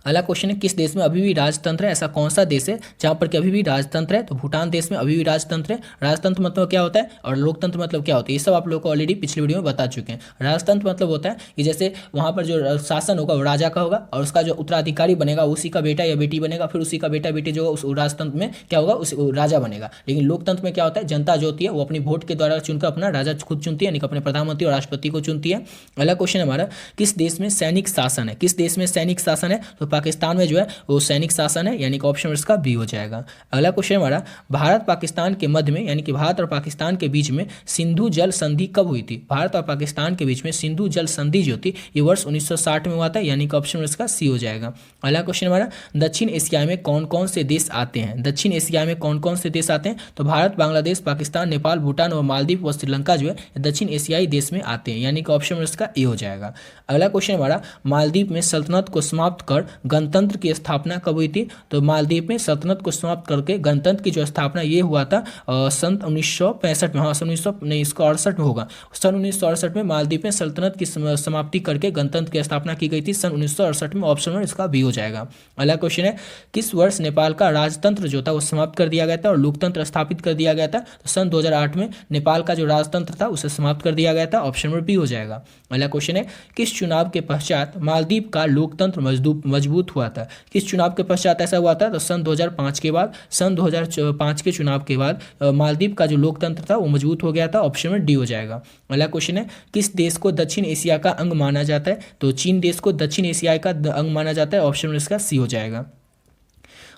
अगला क्वेश्चन है किस देश में अभी भी राजतंत्र है? ऐसा कौन सा देश है जहां पर कि अभी भी राजतंत्र है? तो भूटान देश में अभी भी राजतंत्र है। राजतंत्र मतलब क्या होता है और लोकतंत्र मतलब क्या होता है, ये सब आप लोग को ऑलरेडी पिछली वीडियो में बता चुके हैं। राजतंत्र मतलब होता है कि जैसे वहां पर जो शासन होगा वो राजा का होगा और उसका जो उत्तराधिकारी बनेगा उसी का बेटा या बेटी बनेगा, फिर उसी का बेटा बेटी जो उस राजतंत्र में क्या होगा उस राजा बनेगा। लेकिन लोकतंत्र में क्या होता है, जनता जो होती है वो अपनी वोट के द्वारा चुनकर अपना राजा खुद चुनती है, यानी कि अपने प्रधानमंत्री और राष्ट्रपति को चुनती है। अगला क्वेश्चन हमारा किस देश में सैनिक शासन है? किस देश में सैनिक शासन है? तो पाकिस्तान में जो है वो सैनिक शासन है, यानी कि ऑप्शन इसका बी हो जाएगा। अगला क्वेश्चन हमारा भारत पाकिस्तान के मध्य में यानी कि भारत और पाकिस्तान के बीच में सिंधु जल संधि कब हुई थी? भारत और पाकिस्तान के बीच में सिंधु जल संधि जो थी ये वर्ष 1960 में हुआ था, यानी कि ऑप्शन इसका सी हो जाएगा। अगला क्वेश्चन हमारा दक्षिण एशिया में कौन कौन से देश आते हैं? दक्षिण एशिया में कौन कौन से देश आते हैं? तो भारत, बांग्लादेश, पाकिस्तान, नेपाल, भूटान और मालदीव व श्रीलंका जो है दक्षिण एशियाई देश में आते हैं, यानी कि ऑप्शन इसका ए हो जाएगा। अगला क्वेश्चन हमारा मालदीव में सल्तनत को समाप्त कर गणतंत्र की स्थापना कब हुई थी? तो मालदीव में सल्तनत को समाप्त करके गणतंत्र की जो स्थापना ये हुआ था सन 1965 में। हाँ, सन 1968 में होगा। सन 1968 में मालदीव में सल्तनत की समाप्ति करके गणतंत्र की स्थापना की गई थी, सन 1968 में। ऑप्शन में इसका बी हो जाएगा। अगला क्वेश्चन है किस वर्ष नेपाल का राजतंत्र जो था वो समाप्त कर दिया गया था और लोकतंत्र स्थापित कर दिया गया था? तो सन 2008 में नेपाल का जो राजतंत्र था उसे समाप्त कर दिया गया था, ऑप्शन में बी हो जाएगा। अगला क्वेश्चन है किस चुनाव के पश्चात मालदीव का लोकतंत्र मजबूत हुआ था? किस चुनाव के पश्चात ऐसा हुआ था? तो सन 2005 के बाद, सन 2005 के चुनाव के बाद मालदीव का जो लोकतंत्र था वो मजबूत हो गया था, ऑप्शन में डी हो जाएगा। अगला क्वेश्चन है किस देश को दक्षिण एशिया का अंग माना जाता है? तो चीन देश को दक्षिण एशिया का अंग माना जाता है, ऑप्शन में इसका सी हो जाएगा।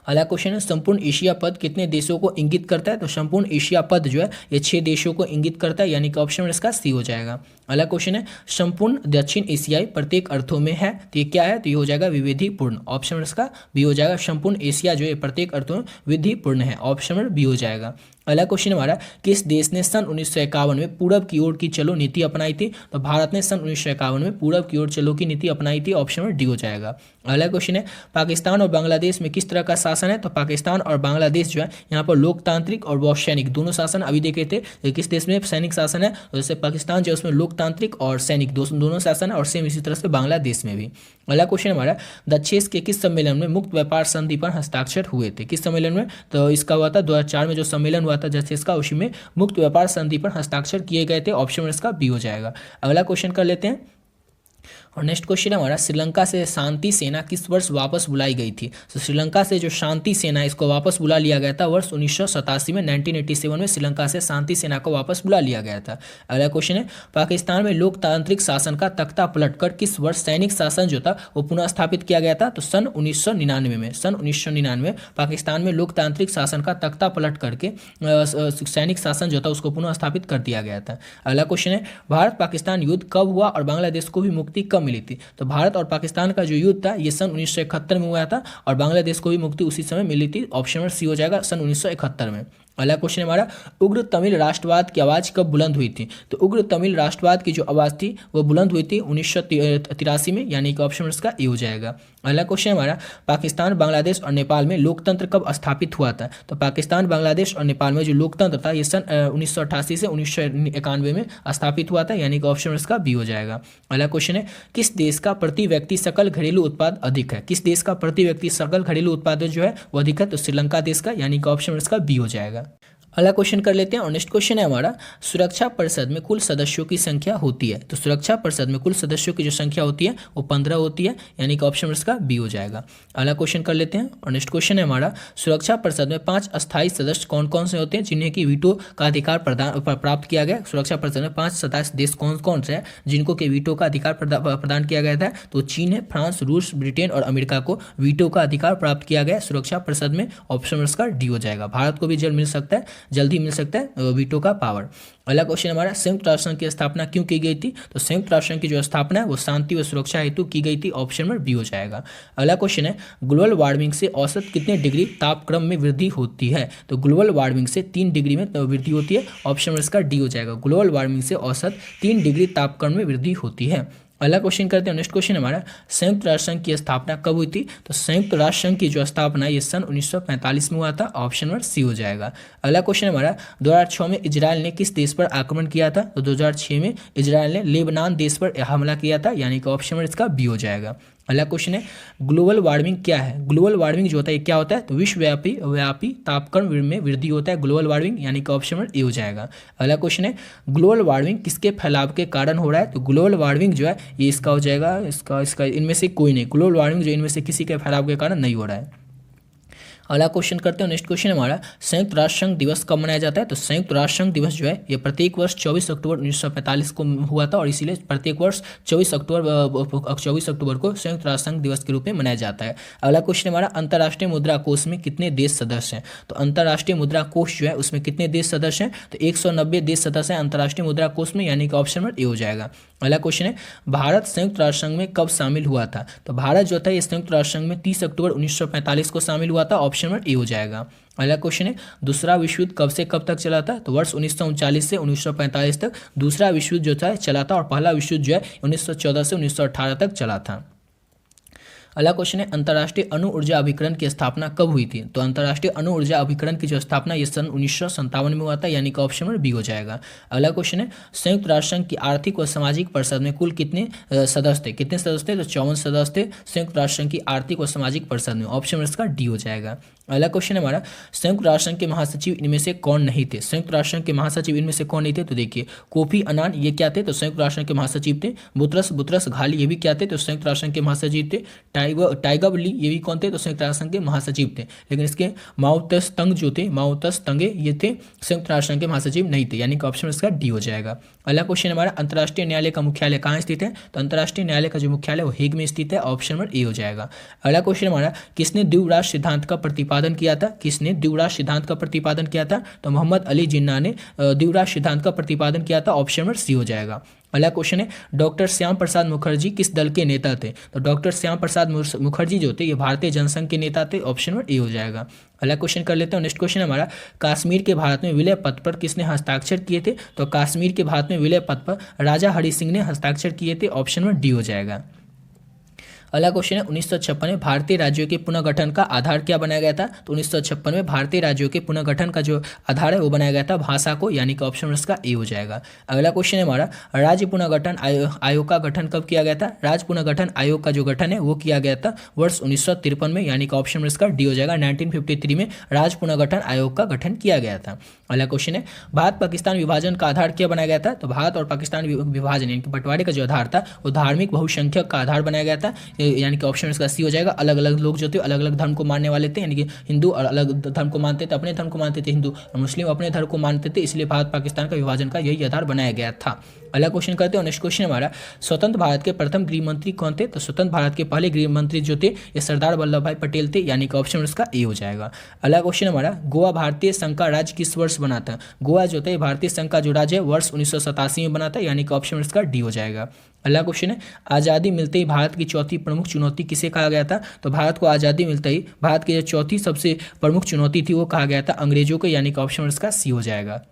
अगला क्वेश्चन है संपूर्ण एशिया पद कितने देशों को इंगित करता है? तो संपूर्ण एशिया पद जो है ये 6 देशों को इंगित करता है, यानी कि ऑप्शन में इसका सी हो जाएगा। अगला क्वेश्चन है संपूर्ण दक्षिण एशियाई प्रत्येक अर्थों में है, तो ये क्या है? तो ये हो जाएगा विविधिपूर्ण, ऑप्शन में इसका बी हो जाएगा। संपूर्ण एशिया जो है प्रत्येक अर्थों में विविधिपूर्ण है, ऑप्शन में बी हो जाएगा। अगला क्वेश्चन हमारा किस देश ने सन 1951 में पूरब की ओर की चलो नीति अपनाई थी? तो भारत ने सन 1951 में पूरब की ओर चलो की नीति अपनाई थी, ऑप्शन में डी हो जाएगा। अगला क्वेश्चन है पाकिस्तान और बांग्लादेश में किस तरह का शासन है? तो पाकिस्तान और बांग्लादेश जो है यहाँ पर लोकतांत्रिक और सैनिक दोनों शासन अभी देखे थे। तो किस देश में सैनिक शासन है? जैसे पाकिस्तान जो है उसमें लोकतांत्रिक और सैनिक दोनों शासन है, और सेम इसी तरह से बांग्लादेश में भी। अगला क्वेश्चन हमारा दक्षेस के किस सम्मेलन में मुक्त व्यापार संधि पर हस्ताक्षर हुए थे? किस सम्मेलन में? तो इसका हुआ था 2004 में जो सम्मेलन हुआ था दक्षेस का, उसी में मुक्त व्यापार संधि पर हस्ताक्षर किए गए थे, ऑप्शन में इसका बी हो जाएगा। अगला क्वेश्चन कर लेते हैं और नेक्स्ट क्वेश्चन हमारा श्रीलंका से शांति सेना किस वर्ष वापस बुलाई गई थी? तो श्रीलंका से जो शांति सेना इसको वापस बुला लिया गया था वर्ष 1987 में, 1987 में श्रीलंका से शांति सेना को वापस बुला लिया गया था। अगला क्वेश्चन है पाकिस्तान में लोकतांत्रिक शासन का तख्ता पलटकर किस वर्ष सैनिक शासन जो था वो पुनः स्थापित किया गया था? तो सन 1999 में। सन 1999 पाकिस्तान में लोकतांत्रिक शासन का तख्ता पलट करके सैनिक शासन जो था उसको पुनः स्थापित कर दिया गया था। अगला क्वेश्चन है भारत पाकिस्तान युद्ध कब हुआ और बांग्लादेश को भी मुक्ति कब मिली थी? तो भारत और पाकिस्तान का जो युद्ध था ये सन 1971 में हुआ था और बांग्लादेश को भी मुक्ति उसी समय मिली थी, ऑप्शन में सी हो जाएगा, सन 1971 में। अगला क्वेश्चन हमारा उग्र तमिल राष्ट्रवाद की आवाज़ कब बुलंद हुई थी? तो उग्र तमिल राष्ट्रवाद की जो आवाज़ थी वो बुलंद हुई थी 1983 में, यानी कि ऑप्शन इसका ए हो जाएगा। अगला क्वेश्चन हमारा पाकिस्तान, बांग्लादेश और नेपाल में लोकतंत्र कब स्थापित हुआ था? तो पाकिस्तान, बांग्लादेश और नेपाल में जो लोकतंत्र था ये सन 1988 से 1991 में स्थापित हुआ था, यानी कि ऑप्शन इसका बी हो जाएगा। अगला क्वेश्चन है किस देश का प्रति व्यक्ति सकल घरेलू उत्पाद अधिक है? किस देश का प्रति व्यक्ति सकल घरेलू उत्पाद जो है वो अधिक है? तो श्रीलंका देश का, यानी कि ऑप्शन इसका बी हो जाएगा। अगला क्वेश्चन कर लेते हैं और नेक्स्ट क्वेश्चन है हमारा सुरक्षा परिषद में कुल सदस्यों की संख्या होती है? तो सुरक्षा परिषद में कुल सदस्यों की जो संख्या होती है वो 15 होती है, यानी कि ऑप्शन इसका बी हो जाएगा। अगला क्वेश्चन कर लेते हैं और नेक्स्ट क्वेश्चन है हमारा सुरक्षा परिषद में 5 अस्थायी सदस्य कौन कौन से होते हैं जिन्हें की वीटो का अधिकार प्राप्त किया गया? सुरक्षा परिषद में 5 सदस्य देश कौन कौन से हैं जिनको के वीटो का अधिकार प्रदान किया गया था? तो चीन है, फ्रांस, रूस, ब्रिटेन और अमेरिका को वीटो का अधिकार प्राप्त किया गया सुरक्षा परिषद में, ऑप्शन इसका डी हो जाएगा। भारत को भी जल्दी मिल सकता है वीटो का पावर। अगला क्वेश्चन हमारा संयुक्त राष्ट्र संघ की स्थापना क्यों की गई थी? तो संयुक्त राष्ट्र संघ की जो स्थापना है वो शांति व सुरक्षा हेतु की गई थी, ऑप्शन में बी हो जाएगा। अगला क्वेश्चन है ग्लोबल वार्मिंग से औसत कितने डिग्री तापक्रम में वृद्धि होती है? तो ग्लोबल वार्मिंग से 3 डिग्री में वृद्धि होती है, ऑप्शन में इसका डी हो जाएगा। ग्लोबल वार्मिंग से औसत 3 डिग्री तापक्रम में वृद्धि होती है। अगला क्वेश्चन करते हैं, नेक्स्ट क्वेश्चन हमारा संयुक्त राष्ट्र संघ की स्थापना कब हुई थी? तो संयुक्त राष्ट्र संघ की जो स्थापना ये सन 1945 में हुआ था, ऑप्शन नंबर सी हो जाएगा। अगला क्वेश्चन हमारा 2006 में इजराइल ने किस देश पर आक्रमण किया था? तो 2006 में इजराइल ने लेबनान देश पर हमला किया था, यानी कि ऑप्शन नंबर इसका बी हो जाएगा। अगला क्वेश्चन है ग्लोबल वार्मिंग क्या है। ग्लोबल वार्मिंग जो होता है क्या होता है, तो विश्वव्यापी तापक्रम में वृद्धि होता है ग्लोबल वार्मिंग, यानी कि ऑप्शन नंबर ए हो जाएगा। अगला क्वेश्चन है ग्लोबल वार्मिंग किसके फैलाव के कारण हो रहा है, तो ग्लोबल वार्मिंग जो है ये इसका हो जाएगा, इसका इनमें से कोई नहीं, ग्लोबल वार्मिंग जो इनमें से किसी के फैलाव के कारण नहीं हो रहा है। अगला क्वेश्चन करते हैं, नेक्स्ट क्वेश्चन हमारा संयुक्त राष्ट्र संघ दिवस कब मनाया जाता है, तो संयुक्त राष्ट्र संघ दिवस जो है ये प्रत्येक वर्ष 24 अक्टूबर 1945 को हुआ था और इसीलिए प्रत्येक वर्ष 24 अक्टूबर को संयुक्त राष्ट्र संघ दिवस के रूप में मनाया जाता है। अगला क्वेश्चन हमारा अंतर्राष्ट्रीय मुद्रा कोष में कितने देश सदस्य हैं, तो अंतर्राष्ट्रीय मुद्रा कोष जो है उसमें कितने देश सदस्य हैं, तो 190 देश सदस्य हैं अंतर्राष्ट्रीय मुद्रा कोष में, यानी कि ऑप्शन नंबर ए हो जाएगा। अगला क्वेश्चन है भारत संयुक्त राष्ट्र संघ में कब शामिल हुआ था, तो भारत जो था ये संयुक्त राष्ट्र संघ में 30 अक्टूबर 1945 को शामिल हुआ था, ऑप्शन नंबर ए हो जाएगा। अगला क्वेश्चन है दूसरा विश्व युद्ध कब से कब तक चला था, तो वर्ष 1939 से 1945 तक दूसरा विश्व युद्ध जो था चला था और पहला विश्व युद्ध जो है 1914 से 1918 तक चला था। अगला क्वेश्चन है अंतर्राष्ट्रीय अणु ऊर्जा अभिकरण की स्थापना कब हुई थी, तो अंतर्राष्ट्रीय अणु ऊर्जा अभिकरण की जो स्थापना ये सन 1957 में हुआ था, यानी कि ऑप्शन नंबर बी हो जाएगा। अगला क्वेश्चन है संयुक्त राष्ट्र संघ की आर्थिक व सामाजिक परिषद में कुल कितने सदस्य थे, कितने सदस्य थे, तो 54 सदस्य थे संयुक्त राष्ट्र संघ की आर्थिक व सामाजिक परिषद में, ऑप्शन नंबर इसका डी हो जाएगा। अगला क्वेश्चन हमारा संयुक्त राष्ट्र संघ के महासचिव इनमें से कौन नहीं थे, संयुक्त राष्ट्र संघ के महासचिव इनमें से कौन नहीं थे, तो देखिए कोफी अनान ये क्या थे, तो संयुक्त राष्ट्र संघ के महासचिव थे। बुतरस घाली ये भी क्या थे, तो संयुक्त राष्ट्र संघ के महासचिव थे। टाइगर ली ये भी कौन थे, तो संयुक्त राष्ट्र संघ के महासचिव थे। लेकिन इसके माओतस तंगे ये थे संयुक्त राष्ट्र संघ के महासचिव नहीं थे, यानी कि ऑप्शन इसका डी हो जाएगा। अगला क्वेश्चन हमारा अंतर्राष्ट्रीय न्यायालय का मुख्यालय कहाँ स्थित है, तो अंतर्राष्ट्रीय न्यायालय का जो मुख्यालय वो हेग में स्थित है, ऑप्शन नंबर ए हो जाएगा। अगला क्वेश्चन हमारा किसने द्विराष्ट्र सिद्धांत का प्रतिपादन किया था, किसने द्विराष्ट्र सिद्धांत का प्रतिपादन किया था, तो मोहम्मद अली जिन्ना ने द्विराष्ट्र सिद्धांत का प्रतिपादन किया था, ऑप्शन नंबर सी हो जाएगा। अगला क्वेश्चन है डॉक्टर श्याम प्रसाद मुखर्जी किस दल के नेता थे, तो डॉक्टर श्याम प्रसाद मुखर्जी जो थे ये भारतीय जनसंघ के नेता थे, ऑप्शन नंबर ए हो जाएगा। अगला क्वेश्चन कर लेते हैं, नेक्स्ट क्वेश्चन हमारा कश्मीर के भारत में विलय पत्र पर किसने हस्ताक्षर किए थे, तो कश्मीर के भारत में विलय पत्र पर राजा हरि सिंह ने हस्ताक्षर किए थे, ऑप्शन नंबर डी हो जाएगा। अगला क्वेश्चन है 1956 में भारतीय राज्यों के पुनर्गठन का आधार क्या बनाया गया था, तो 1956 में भारतीय राज्यों के पुनर्गठन का जो आधार है वो बनाया गया था भाषा को, यानी कि ऑप्शन इसका ए हो जाएगा। अगला क्वेश्चन है हमारा राज्य पुनर्गठन आयोग का गठन कब किया गया था, राज्य पुनर्गठन आयोग का जो गठन है वो किया गया था वर्ष 1953 में, यानी कि ऑप्शन इसका डी हो जाएगा। 1953 में राज्य पुनर्गठन आयोग का गठन किया गया था। अगला क्वेश्चन है भारत पाकिस्तान विभाजन का आधार क्या बनाया गया था, तो भारत और पाकिस्तान विभाजन यानी कि बंटवारे का जो आधार था वो धार्मिक बहुसंख्यक का आधार बनाया गया था, यानी कि ऑप्शन इसका सी हो जाएगा। अलग अलग लोग जो थे अलग अलग धर्म को मानने वाले थे, यानी कि हिंदू और अलग धर्म को मानते थे, अपने धर्म को मानते थे हिंदू, और मुस्लिम अपने धर्म को मानते थे, इसलिए भारत पाकिस्तान का विभाजन का यही आधार बनाया गया था। अगला क्वेश्चन करते हैं, नेक्स्ट क्वेश्चन हमारा स्वतंत्र भारत के प्रथम गृह मंत्री कौन थे, तो स्वतंत्र भारत के पहले गृह मंत्री जो थे ये सरदार वल्लभ भाई पटेल थे, यानी कि ऑप्शन इसका ए हो जाएगा। अगला क्वेश्चन हमारा गोवा भारतीय संघ का राज्य किस वर्ष बना था, गोवा जो था भारतीय संघ का जो राज्य है वर्ष 1987 में बना था, यानी कि ऑप्शन इसका डी हो जाएगा। अगला क्वेश्चन है आज़ादी मिलते ही भारत की चौथी प्रमुख चुनौती किसे कहा गया था, तो भारत को आज़ादी मिलते ही भारत की जो चौथी सबसे प्रमुख चुनौती थी वो कहा गया था अंग्रेजों को, यानी कि ऑप्शन इसका सी हो जाएगा।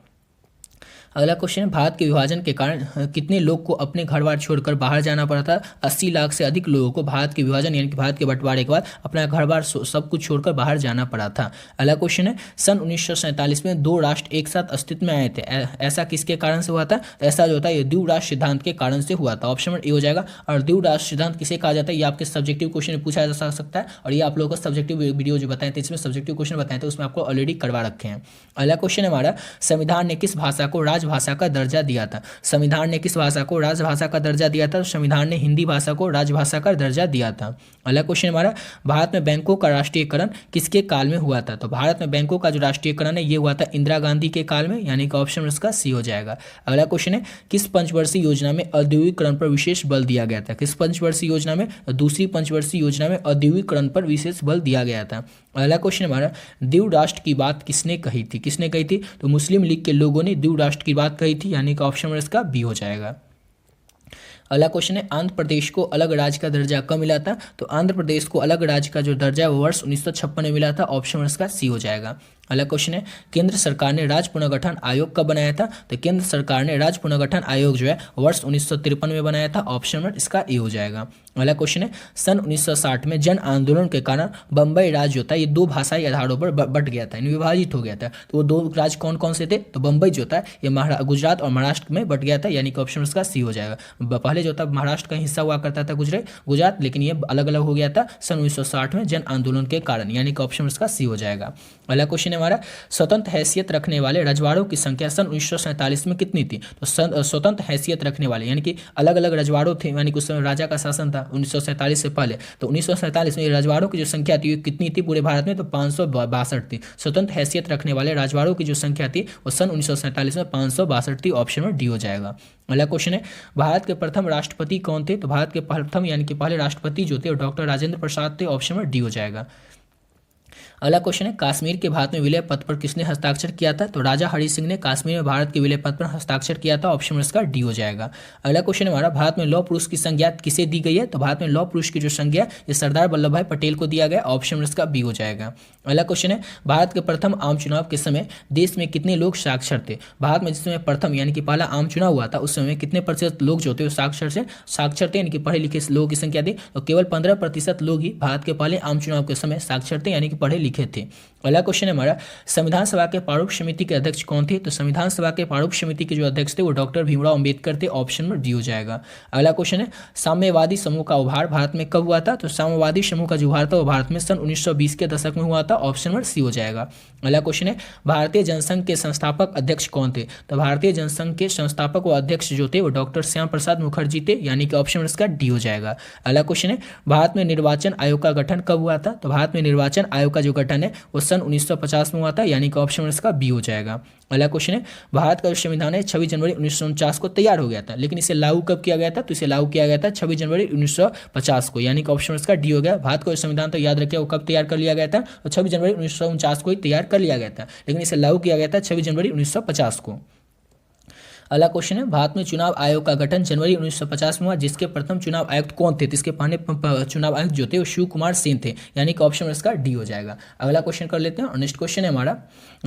अगला क्वेश्चन है भारत के विभाजन के कारण कितने लोग को अपने घर बार छोड़कर बाहर जाना पड़ा था, 80 लाख से अधिक लोगों को भारत के विभाजन यानी कि भारत के बंटवारे के बाद अपना घर बार सब कुछ छोड़कर बाहर जाना पड़ा था। अगला क्वेश्चन है सन 1947 में दो राष्ट्र एक साथ अस्तित्व में आए थे, ऐसा किसके कारण से हुआ था, ऐसा जो होता है ये द्विराष्ट्र सिद्धांत के कारण से हुआ था, ऑप्शन ए हो जाएगा। और द्विराष्ट्र सिद्धांत किसे कहा जाता है ये आपके सब्जेक्टिव क्वेश्चन में पूछा जा सकता है, और ये आप लोगों को सब्जेक्टिव वीडियो जो बताए थे इसमें सब्जेक्टिव क्वेश्चन बताए थे उसमें आपको ऑलरेडी करवा रखे हैं। अगला क्वेश्चन हमारा संविधान ने किस भाषा को राजभाषा का दर्जा दिया था, संविधान ने किस भाषा को राजभाषा का दर्जा दिया था, संविधान ने हिंदी भाषा को राजभाषा का दर्जा दिया था। अगला क्वेश्चन हमारा भारत में बैंकों का राष्ट्रीयकरण किसके काल में हुआ था, तो भारत में बैंकों का जो राष्ट्रीयकरण है ये हुआ था इंदिरा गांधी के काल में, यानी कि ऑप्शन इसका सी हो जाएगा। अगला क्वेश्चन है किस पंचवर्षीय योजना में औद्योगिकरण पर विशेष बल दिया गया था, किस पंचवर्षीय योजना में, दूसरी पंचवर्षीय योजना में औद्योगिकरण पर विशेष बल दिया गया था। अगला क्वेश्चन हमारा द्वीप राष्ट्र की बात किसने कही थी, किसने कही थी, तो मुस्लिम लीग के लोगों ने द्वीप राष्ट्र की बात कही थी, यानी कि ऑप्शन इसका बी हो जाएगा। अगला क्वेश्चन है आंध्र प्रदेश को अलग राज्य का दर्जा कब मिला था, तो आंध्र प्रदेश को अलग राज्य का जो दर्जा है वो वर्ष 1956 में मिला था, ऑप्शन इसका सी हो जाएगा। अगला क्वेश्चन है केंद्र सरकार ने राज्य पुनर्गठन आयोग कब बनाया था? तो केंद्र सरकार ने राज्य पुनर्गठन आयोग जो है वर्ष 1953 में बनाया था। ऑप्शन नंबर इसका ए हो जाएगा। अगला क्वेश्चन है सन 1960 में जन आंदोलन के कारण बम्बई राज्य होता है ये दो भाषाई आधारों पर बट गया था, यानी विभाजित हो गया था। तो वो दो राज्य कौन कौन से थे? तो बम्बई जो था ये गुजरात और महाराष्ट्र में बट गया था, यानी कि ऑप्शन इसका सी हो जाएगा। पहले जो था महाराष्ट्र का हिस्सा हुआ करता था गुजरात, लेकिन ये अलग अलग हो गया था सन 1960 में जन आंदोलन के कारण, यानी कि ऑप्शन इसका सी हो जाएगा। अगला क्वेश्चन है हमारा स्वतंत्र हैसियत रखने वाले रजवाड़ों की संख्या सन 1947 में कितनी थी? तो स्वतंत्र हैसियत रखने वाले यानी कि अलग अलग रजवाड़ों थे, यानी कि उस समय राजा का शासन था 1947 से पहले। तो 1947 में रजवाड़ों की जो संख्या थी वो कितनी थी पूरे भारत में? तो 562 थी। स्वतंत्र हैसियत रखने वाले रजवाड़ों की जो संख्या थी वो सन 1947 में 562 थी। ऑप्शन में डी हो जाएगा। अगला क्वेश्चन है भारत के प्रथम राष्ट्रपति कौन थे? तो भारत के प्रथम यानी कि पहले राष्ट्रपति जो थे वो डॉक्टर राजेंद्र प्रसाद थे। ऑप्शन में डी हो जाएगा। अगला क्वेश्चन है कश्मीर के भारत में विलय पत्र पर किसने हस्ताक्षर किया था? तो राजा हरि सिंह ने कश्मीर में भारत के विलय पत्र पर हस्ताक्षर किया था। ऑप्शन इसका डी हो जाएगा। अगला क्वेश्चन हमारा भारत में लौह पुरुष की संज्ञा किसे दी गई है? तो भारत में लौह पुरुष की जो संज्ञा ये सरदार वल्लभ भाई पटेल को दिया गया। ऑप्शन इसका बी हो जाएगा। अगला क्वेश्चन है भारत के प्रथम आम चुनाव के समय देश में कितने लोग साक्षर थे? भारत में जिस समय प्रथम यानी कि पहला आम चुनाव हुआ था उस समय कितने प्रतिशत लोग जो थे साक्षर थे, यानी कि पढ़े लिखे लोगों की संख्या थी? तो केवल 15% लोग ही भारत के पहले आम चुनाव के समय साक्षर थे, यानी कि पढ़े लिखे थे। अगला क्वेश्चन है हमारा संविधान सभा के प्रारूप समिति के अध्यक्ष कौन थे? तो संविधान सभा के प्रारूप समिति के जो अध्यक्ष थे वो डॉक्टर भीमराव अंबेडकर थे। ऑप्शन में डी हो जाएगा। अगला क्वेश्चन है साम्यवादी समूह का उभार भारत में कब हुआ था? तो साम्यवादी समूह का जो उभार था वो भारत में सन 1920 के दशक में हुआ था। ऑप्शन में सी हो जाएगा। अगला क्वेश्चन है भारतीय जनसंघ के संस्थापक अध्यक्ष कौन थे? तो भारतीय जनसंघ के संस्थापक व अध्यक्ष जो थे वो डॉक्टर श्याम प्रसाद मुखर्जी थे, यानी कि ऑप्शन इसका डी हो जाएगा। अगला क्वेश्चन है भारत में निर्वाचन आयोग का गठन कब हुआ था? तो भारत में निर्वाचन आयोग का जो गठन है वो सन 1950 में हुआ था, यानी कि ऑप्शन इसका बी हो जाएगा। अगला क्वेश्चन है भारत का जो संविधान है 26 जनवरी 1949 को तैयार हो गया था, लेकिन इसे लागू कब किया गया था? तो इसे लागू किया गया था 26 जनवरी 1950 को, यानी कि ऑप्शन इसका डी हो गया। भारत का जो संविधान तो याद रखिए वो कब तैयार कर लिया गया था? तो 26 जनवरी 1949 को ही तैयार कर लिया गया था, लेकिन इसे लागू किया गया था 26 जनवरी 1950 को। अगला क्वेश्चन है भारत में चुनाव आयोग का गठन जनवरी 1950 में हुआ, जिसके प्रथम चुनाव आयुक्त कौन थे? तो इसके पहले चुनाव आयुक्त जो थे वो शिव कुमार सेन थे, यानी कि ऑप्शन इसका डी हो जाएगा। अगला क्वेश्चन कर लेते हैं और नेक्स्ट क्वेश्चन है हमारा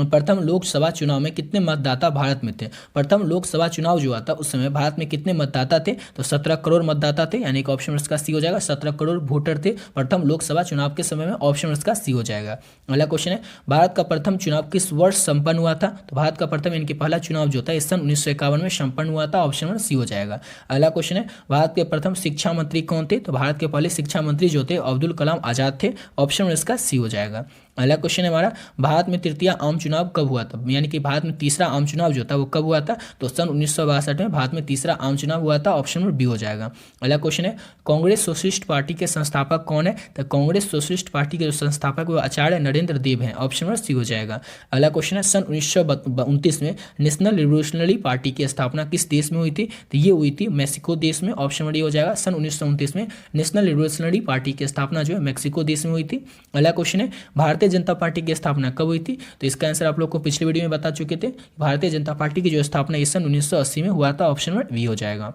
प्रथम लोकसभा चुनाव में कितने मतदाता भारत में थे? प्रथम लोकसभा चुनाव जो हुआ था उस समय भारत में कितने मतदाता थे? तो 17 करोड़ मतदाता थे, यानी कि ऑप्शन इसका सी हो जाएगा। 17 करोड़ वोटर थे प्रथम लोकसभा चुनाव के समय में। ऑप्शन इसका सी हो जाएगा। अगला क्वेश्चन है भारत का प्रथम चुनाव किस वर्ष संपन्न हुआ था? तो भारत का प्रथम यानी कि पहला चुनाव जो था सन 1951 में संपन्न हुआ था। ऑप्शन नंबर सी हो जाएगा। अगला क्वेश्चन है भारत के प्रथम शिक्षा मंत्री कौन थे? तो भारत के पहले शिक्षा मंत्री जो थे अब्दुल कलाम आजाद थे। ऑप्शन नंबर इसका सी हो जाएगा। अगला क्वेश्चन है हमारा भारत में तृतीय आम चुनाव कब हुआ था? यानी कि भारत में तीसरा आम चुनाव जो था वो कब हुआ था? तो सन 1962 में भारत में तीसरा आम चुनाव हुआ था। ऑप्शन नंबर बी हो जाएगा। अगला क्वेश्चन है कांग्रेस सोशलिस्ट पार्टी के संस्थापक कौन है? तो कांग्रेस सोशलिस्ट पार्टी के जो संस्थापक वो आचार्य नरेंद्र देव हैं। ऑप्शन नंबर सी हो जाएगा। अगला क्वेश्चन है सन 1929 में नेशनल रिवोल्यूशनरी पार्टी की स्थापना किस देश में हुई थी? तो ये हुई थी मैक्सिको देश में। ऑप्शन नंबर डी हो जाएगा। सन 1929 में नेशनल रिवोल्यूशनरी पार्टी की स्थापना जो है मैक्सिको देश में हुई थी। अगला क्वेश्चन है भारतीय जनता पार्टी की स्थापना कब हुई थी? तो इसका आंसर आप लोग को पिछले वीडियो में बता चुके थे। भारतीय जनता पार्टी की जो स्थापना सन 1980 में हुआ था। ऑप्शन नंबर बी हो जाएगा।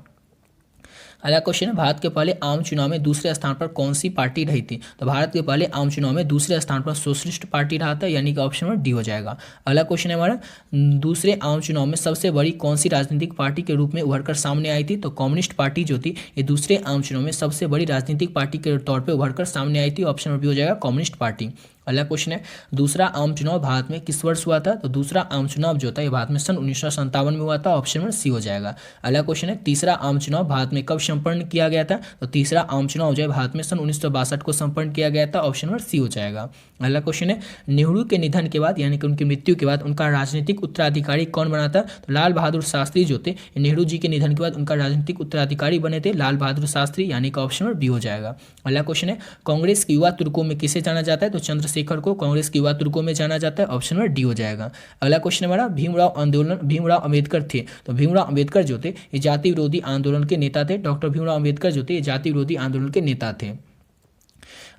अगला क्वेश्चन है भारत के पहले आम चुनाव में दूसरे स्थान पर कौन सी पार्टी रही थी? तो भारत के पहले आम चुनाव में दूसरे स्थान पर सोशलिस्ट पार्टी रहा था, यानी कि ऑप्शन नंबर डी हो जाएगा। अगला क्वेश्चन है हमारा दूसरे आम चुनाव में सबसे बड़ी कौन सी राजनीतिक पार्टी के रूप में उभरकर सामने आई थी? तो कम्युनिस्ट पार्टी जो थी ये दूसरे आम चुनाव में सबसे बड़ी राजनीतिक पार्टी के तौर पर उभरकर सामने आई थी। ऑप्शन नंबर बी हो जाएगा कम्युनिस्ट पार्टी। अगला क्वेश्चन है दूसरा आम चुनाव भारत में किस वर्ष हुआ था? तो दूसरा आम चुनाव जो था ये भारत में सन 1957 में हुआ था। ऑप्शन नंबर सी हो जाएगा। अगला क्वेश्चन है तीसरा आम चुनाव भारत में कब संपन्न किया गया था? तो तीसरा आम चुनाव जो है भारत में सन 1962 को संपन्न किया गया था। ऑप्शन नंबर सी हो जाएगा। अगला क्वेश्चन है नेहरू के निधन के बाद यानी कि उनकी मृत्यु के बाद उनका राजनीतिक उत्तराधिकारी कौन बना था? तो लाल बहादुर शास्त्री जो थे नेहरू जी के निधन के बाद उनका राजनीतिक उत्तराधिकारी बने थे लाल बहादुर शास्त्री, यानी कि ऑप्शन नंबर बी हो जाएगा। अगला क्वेश्चन है कांग्रेस के युवा तुर्कों में किसे जाना जाता है? तो चंद्रशेखर को कांग्रेस के युवा तुर्कों में जाना जाता है। ऑप्शन नंबर डी हो जाएगा। अगला क्वेश्चन हमारा भीमराव अंबेडकर थे। तो भीमराव अंबेडकर जो थे ये जाति विरोधी आंदोलन के नेता थे। डॉक्टर भीमराव अंबेडकर जो थे ये जाति विरोधी आंदोलन के नेता थे।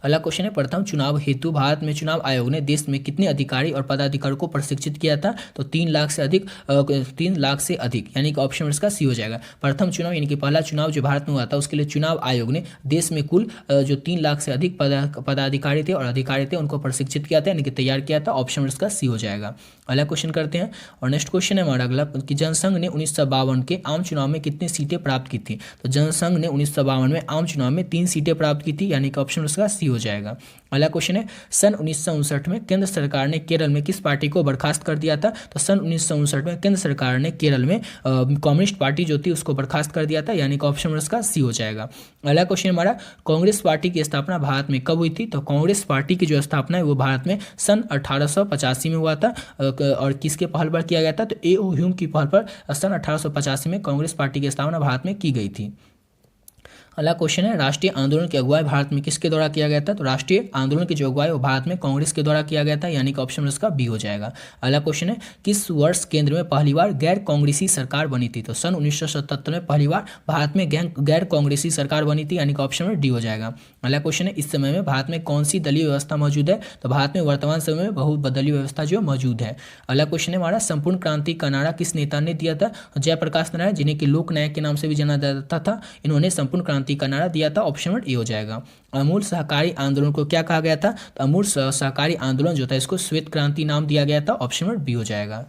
अगला क्वेश्चन है, प्रथम चुनाव हेतु भारत में चुनाव आयोग ने देश में कितने अधिकारी और पदाधिकारियों को प्रशिक्षित किया था? तो 3 लाख से अधिक, 3 लाख से अधिक, यानी कि ऑप्शन इसका सी हो जाएगा। प्रथम चुनाव यानी कि पहला चुनाव जो भारत में हुआ था उसके लिए चुनाव आयोग ने देश में कुल जो 3 लाख से अधिक पदाधिकारी थे और अधिकारी थे उनको प्रशिक्षित किया था, यानी कि तैयार किया था। ऑप्शन इसका सी हो जाएगा। अगला क्वेश्चन करते हैं और नेक्स्ट क्वेश्चन है हमारा अगला कि जनसंघ ने 1952 के आम चुनाव में कितनी सीटें प्राप्त की थी? तो जनसंघ ने 1952 में आम चुनाव में 3 सीटें प्राप्त की थी, यानी कि ऑप्शन उसका सी हो जाएगा। अगला क्वेश्चन है, सन 1959 में केंद्र सरकार ने केरल में किस पार्टी को बर्खास्त कर दिया था? तो सन 1959 में केंद्र सरकार ने केरल में कम्युनिस्ट पार्टी जो थी उसको बर्खास्त कर दिया था, यानी कि ऑप्शन उसका सी हो जाएगा। अगला क्वेश्चन हमारा, कांग्रेस पार्टी की स्थापना भारत में कब हुई थी? तो कांग्रेस पार्टी की जो स्थापना है वो भारत में सन 1885 में हुआ था। और किसके पहल पर किया गया था? तो ए.ओ. ह्यूम की पहल पर सन 1885 में कांग्रेस पार्टी की स्थापना भारत में की गई थी। अगला क्वेश्चन है, राष्ट्रीय आंदोलन की अगुवाई भारत में किसके द्वारा किया गया था? तो राष्ट्रीय आंदोलन की जो अगुवाई वो भारत में कांग्रेस के द्वारा किया गया था, यानी कि ऑप्शन उसका बी हो जाएगा। अगला क्वेश्चन है, किस वर्ष केंद्र में पहली बार गैर कांग्रेसी सरकार बनी थी? तो सन 1977 में पहली बार भारत में गैर कांग्रेसी सरकार बनी थी, यानी कि ऑप्शन में डी हो जाएगा। अगला क्वेश्चन है, इस समय में भारत में कौन सी दलीय व्यवस्था मौजूद है? तो भारत में वर्तमान समय में बहुदलीय व्यवस्था जो मौजूद है। अगला क्वेश्चन है हमारा, संपूर्ण क्रांति का नारा किस नेता ने दिया था? जयप्रकाश नारायण, जिन्हें कि लोक नायक के नाम से भी जाना जाता था, इन्होंने संपूर्ण क्रांति का नारा दिया था। ऑप्शन नंबर ए हो जाएगा। अमूल सहकारी आंदोलन को क्या कहा गया था? तो अमूल सहकारी आंदोलन जो था इसको श्वेत क्रांति नाम दिया गया था। ऑप्शन नंबर बी हो जाएगा।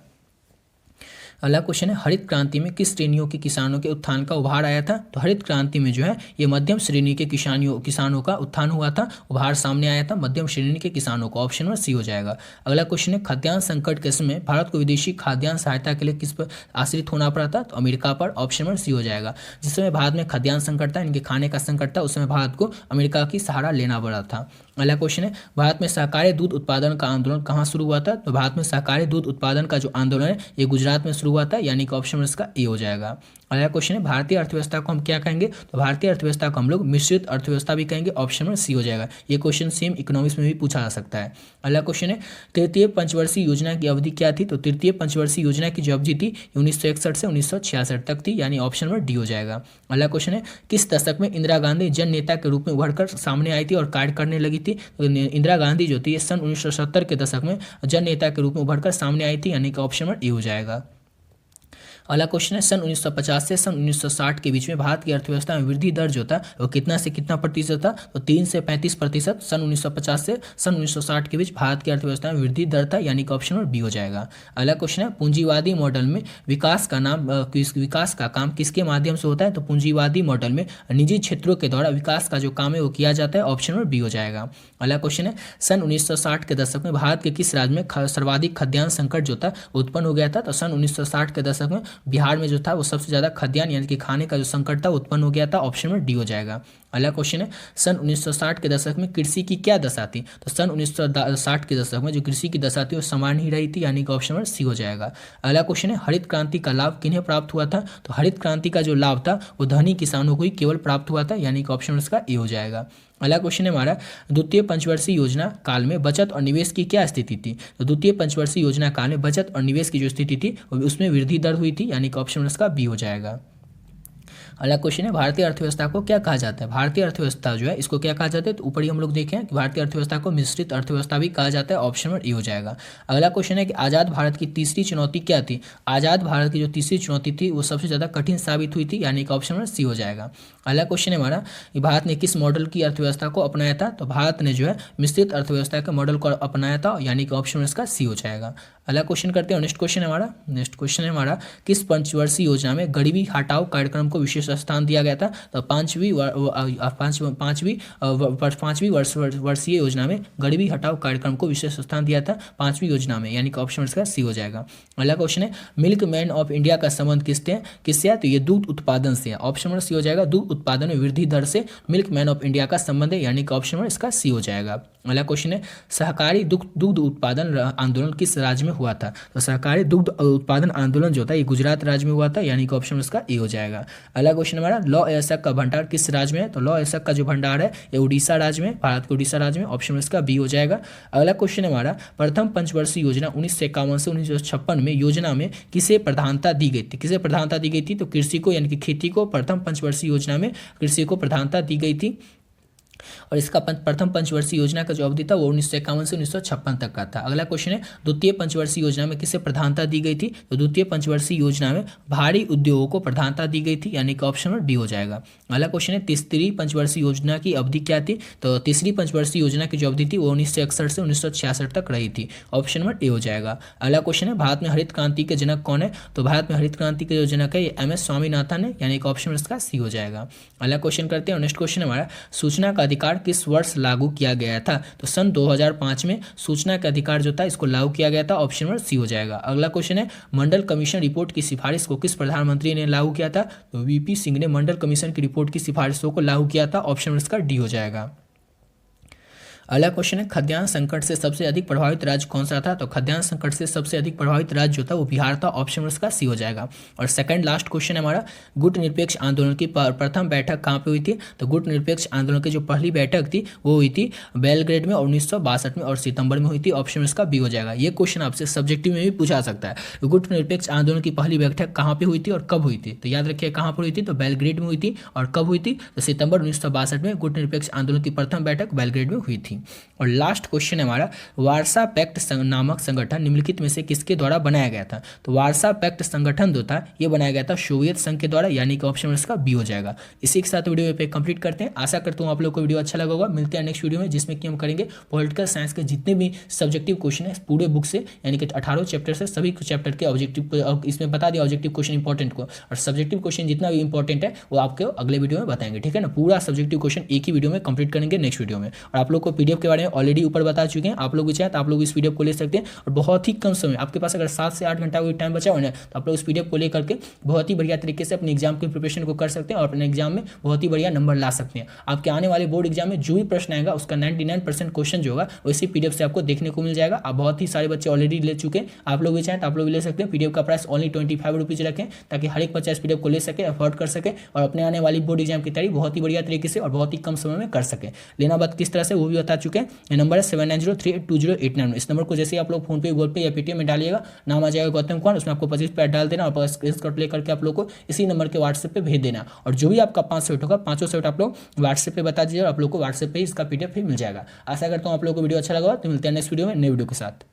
अगला क्वेश्चन है, हरित क्रांति में किस श्रेणियों के किसानों के उत्थान का उभार आया था? तो हरित क्रांति में जो है ये मध्यम श्रेणी के किसानों का उत्थान हुआ था, उभार सामने आया था मध्यम श्रेणी के किसानों को। ऑप्शन नंबर सी हो जाएगा। अगला क्वेश्चन है, खाद्यान्न संकट के समय भारत को विदेशी खाद्यान्न सहायता के लिए किस पर आश्रित होना पड़ा था? तो अमेरिका पर। ऑप्शन नंबर सी हो जाएगा। जिस समय भारत में खाद्यान्न संकट था, इनके खाने का संकट था, उस समय भारत को अमेरिका की सहारा लेना पड़ा था। अगला क्वेश्चन है, भारत में सहकारी दूध उत्पादन का आंदोलन कहाँ शुरू हुआ था? तो भारत में सहकारी दूध उत्पादन का जो आंदोलन है ये गुजरात में शुरू हुआ था, यानी कि ऑप्शन इसका ए हो जाएगा। अगला क्वेश्चन है, भारतीय अर्थव्यवस्था को हम क्या कहेंगे? तो भारतीय अर्थव्यवस्था को हम लोग मिश्रित अर्थव्यवस्था भी कहेंगे। ऑप्शन में सी हो जाएगा। ये क्वेश्चन सेम इकोनॉमिक्स में भी पूछा जा सकता है। अगला क्वेश्चन है, तृतीय पंचवर्षीय योजना की अवधि क्या थी? तो तृतीय पंचवर्षीय योजना की जो अवधि थी 1961 से 1966 तक थी, यानी ऑप्शन नंबर डी हो जाएगा। अगला क्वेश्चन है, किस दशक में इंदिरा गांधी जन नेता के रूप में उभरकर सामने आई थी और कार्य करने लगी थी? तो इंदिरा गांधी जो थी सन 1970 के दशक में जन नेता के रूप में उभरकर सामने आई थी, यानी कि ऑप्शन नंबर ए हो जाएगा। अगला क्वेश्चन है, सन 1950 से सन 1960 के बीच में भारत की अर्थव्यवस्था में वृद्धि दर जो था वो कितना से कितना प्रतिशत था? तो 3 से 35% सन 1950 से सन 1960 के बीच भारत की अर्थव्यवस्था में वृद्धि दर था, यानी कि ऑप्शन नंबर बी हो जाएगा। अगला क्वेश्चन है, पूंजीवादी मॉडल में विकास का काम किसके माध्यम से होता है? तो पूंजीवादी मॉडल में निजी क्षेत्रों के द्वारा विकास का जो काम है वो किया जाता है। ऑप्शन नंबर बी हो जाएगा। अगला क्वेश्चन है, सन 1960 के दशक में भारत के किस राज्य में सर्वाधिक खाद्यान्न संकट जो था उत्पन्न हो गया था? तो सन 1960 के दशक में बिहार में जो था वो सबसे ज्यादा खाद्यान्न यानी कि खाने का जो संकट था उत्पन्न हो गया था। ऑप्शन में डी हो जाएगा। अगला क्वेश्चन है, सन 1960 के दशक में कृषि की क्या दशा थी? तो सन 1960 के दशक में जो कृषि की दशा थी वो समान ही रही थी, यानी कि ऑप्शन में सी हो जाएगा। अगला क्वेश्चन है, हरित क्रांति का लाभ किन्हें प्राप्त हुआ था? तो हरित क्रांति का जो लाभ था वो धनी किसानों को ही केवल प्राप्त हुआ था, यानी कि ऑप्शन इसका ए हो जाएगा। अगला क्वेश्चन है हमारा, द्वितीय पंचवर्षीय योजना काल में बचत और निवेश की क्या स्थिति थी? तो द्वितीय पंचवर्षीय योजना काल में बचत और निवेश की जो स्थिति थी उसमें वृद्धि दर हुई थी, यानी कि ऑप्शन इसका बी हो जाएगा। अगला क्वेश्चन है, भारतीय अर्थव्यवस्था को क्या कहा जाता है? भारतीय अर्थव्यवस्था जो है इसको क्या कहा जाता है? तो ऊपर ही हम लोग देखें कि भारतीय अर्थव्यवस्था को मिश्रित अर्थव्यवस्था भी कहा जाता है। ऑप्शन नंबर ए हो जाएगा। अगला क्वेश्चन है कि आज़ाद भारत की तीसरी चुनौती क्या थी? आज़ाद भारत की जो तीसरी चुनौती थी वो सबसे ज़्यादा कठिन साबित हुई थी, यानी कि ऑप्शन नंबर सी हो जाएगा। अगला क्वेश्चन है हमारा कि भारत ने किस मॉडल की अर्थव्यवस्था को अपनाया था? तो भारत ने जो है मिश्रित अर्थव्यवस्था के मॉडल को अपनाया था, यानी कि ऑप्शन इसका सी हो जाएगा। अगला क्वेश्चन करते हैं। नेक्स्ट क्वेश्चन है हमारा किस पंचवर्षीय योजना में गरीबी हटाओ कार्यक्रम को विशेष स्थान दिया गया था? तो पांचवी वर्षीय योजना में गरीबी हटाओ कार्यक्रम को विशेष स्थान दिया था, 5वीं योजना में, यानी कि ऑप्शन इसका सी हो जाएगा। अगला क्वेश्चन है, मिल्क मैन ऑफ इंडिया का संबंध किससे है? तो ये दूध उत्पादन से है। ऑप्शन नंबर सी हो जाएगा। दूध उत्पादन में वृद्धि दर से मिल्क मैन ऑफ इंडिया का संबंध है, यानी कि ऑप्शन नंबर इसका सी हो जाएगा। अगला क्वेश्चन है, सहकारी दुग्ध उत्पादन आंदोलन किस राज्य में हुआ था? तो सहकारी दुग्ध उत्पादन आंदोलन जो था ये गुजरात राज्य में हुआ था, यानी कि ऑप्शन इसका ए हो जाएगा। अगला क्वेश्चन हमारा, लौ एशक का भंडार किस राज्य में है? तो लौ एशक का जो भंडार है ये उड़ीसा राज्य में, भारत के उड़ीसा राज्य में। ऑप्शन इसका बी हो जाएगा। अगला क्वेश्चन हमारा, प्रथम पंचवर्षीय योजना 1951 से 1956 में योजना में किसे प्रधानता दी गई थी? किसे प्रधानता दी गई थी? तो कृषि को, यानी कि खेती को प्रथम पंचवर्षीय योजना में कृषि को प्रधानता दी गई थी। और इसका प्रथम पंचवर्षीय योजना का जो अवधि था वो 1951 से 1956 तक का था। अगला क्वेश्चन है, द्वितीय पंचवर्षीय योजना में किसे प्रधानता दी गई थी? तो द्वितीय पंचवर्षीय योजना में भारी उद्योगों को प्रधानता दी गई थी, यानी कि ऑप्शन नंबर डी हो जाएगा। अगला क्वेश्चन है, तीसरी पंचवर्षीय योजना की अवधि क्या थी? तो तीसरी पंचवर्षीय योजना की जो अवधि थी वो 1961 से 1966 तक रही थी, ऑप्शन नंबर ए हो जाएगा। अगला क्वेश्चन है, भारत में हरित क्रांति के जनक कौन है? तो भारत में हरित क्रांति के जो जनक है MS स्वामीनाथन है, यानी कि ऑप्शन इसका सी हो जाएगा। अगला क्वेश्चन करते हैं, नेक्स्ट क्वेश्चन हमारा, सूचना का अधिकार किस वर्ष लागू किया गया था? तो सन 2005 में सूचना का अधिकार जो था इसको लागू किया गया था, ऑप्शन नंबर सी हो जाएगा। अगला क्वेश्चन है, मंडल कमीशन रिपोर्ट की सिफारिश को किस प्रधानमंत्री ने लागू किया था? तो VP सिंह ने मंडल कमीशन की रिपोर्ट की सिफारिशों को लागू किया था, ऑप्शन नंबर इसका डी हो जाएगा। अगला क्वेश्चन है, खाद्यान्न संकट से सबसे अधिक प्रभावित राज्य कौन सा था? तो खाद्यान्न संकट से सबसे अधिक प्रभावित राज्य जो था वो बिहार था, ऑप्शन नंबर इसका सी हो जाएगा। और सेकंड लास्ट क्वेश्चन है हमारा, गुट निरपेक्ष आंदोलन की प्रथम बैठक कहाँ पे हुई थी? तो गुट निरपेक्ष आंदोलन की जो पहली बैठक थी वो हुई थी बेलग्रेड में 1962 में और सितंबर में हुई थी, ऑप्शन इसका बी हो जाएगा। ये क्वेश्चन आपसे सब्जेक्टिव में भी पूछा सकता है। गुट निरपेक्ष आंदोलन की पहली बैठक कहाँ पे हुई थी और कब हुई थी? तो याद रखिए कहाँ पर हुई थी, तो बेलग्रेड में हुई थी। और कब हुई थी? तो सितंबर 1962 में गुट निरपेक्ष आंदोलन की प्रथम बैठक बेलग्रेड में हुई थी। और लास्ट क्वेश्चन है हमारा, वार्सा पैक्ट नामक संगठन निम्नलिखित में से किसके द्वारा बनाया गया था? तो वार्सा पैक्ट संगठन जो था ये बनाया गया था सोवियत संघ के द्वारा, यानी कि ऑप्शन इसका बी हो जाएगा। इसी के साथ वीडियो पे कंप्लीट करते हैं। आशा करता हूँ आप लोग को वीडियो अच्छा लगा होगा। मिलते हैं नेक्स्ट वीडियो में, जिसमें कि हम करेंगे पॉलिटिकल साइंस के जितने भी सब्जेक्टिव क्वेश्चन है पूरे बुक से, यानी कि 18 चैप्टर से सभी चैप्टर के ऑब्जेक्टिव, इसमें बता दिया ऑब्जेक्टिव क्वेश्चन इंपॉर्टेंट को, और सब्जेक्टिव क्वेश्चन जितना भी इंपॉर्टेंट है वो आपको अगले वीडियो में बताएंगे, ठीक है ना। पूरा सब्जेक्टिव क्वेश्चन एक ही वीडियो में कंप्लीट करेंगे नेक्स्ट वीडियो में। और आप लोग को PDF के बारे में ऑलरेडी ऊपर बता चुके हैं, आप लोग भी चाहें तो आप लोग इस PDF को ले सकते हैं। और बहुत ही कम समय, आपके पास अगर 7 से 8 घंटा कोई टाइम बचा हो ना, तो आप लोग इस PDF को लेकर के बहुत ही बढ़िया तरीके से अपने एग्जाम की प्रिपरेशन को कर सकते हैं और अपने एग्जाम में बहुत ही बढ़िया नंबर ला सकते हैं। आपके आने वाले बोर्ड एग्जाम में जो भी प्रश्न आएगा उसका 99% क्वेश्चन जो होगा वो इसी PDF से आपको देखने को मिल जाएगा। आप बहुत ही सारे बच्चे ऑलरेडी ले चुके हैं, आप लोग भी चाहें तो आप लोग भी ले सकते हैं। PDF का प्राइस ओनली 25 रुपीज़ रखें, ताकि हर एक बच्चा इस PDF को ले सके, अफोर्ड कर सके और अपने आने वाली बोर्ड एग्जाम की तैयारी बहुत ही बढ़िया तरीके से और बहुत ही कम समय में कर सके। लेना बात किस तरह से वो भी बता चुके हैं। ये नंबर है 7903820899। इस नंबर को जैसे ही आप लोग फोन पे, गूगल पे या पेटीएम में डालिएगा, नाम आ जाएगा गौतम कुमार, उसमें आपको 25 रुपया डाल देना और स्क्रीनशॉट लेकर के आप लोग को इसी नंबर के व्हाट्सएप पे भेज देना। और जो भी आपका 5 सेट होगा, 5 सेट आप लोग व्हाट्सएप पे बता दीजिए और आप लोग को व्हाट्सएप पे इसका PDF भी मिल जाएगा। आशा करता हूँ आप लोग को वीडियो अच्छा लगा। तो मिलते हैं नेक्स्ट वीडियो में नए वीडियो के साथ।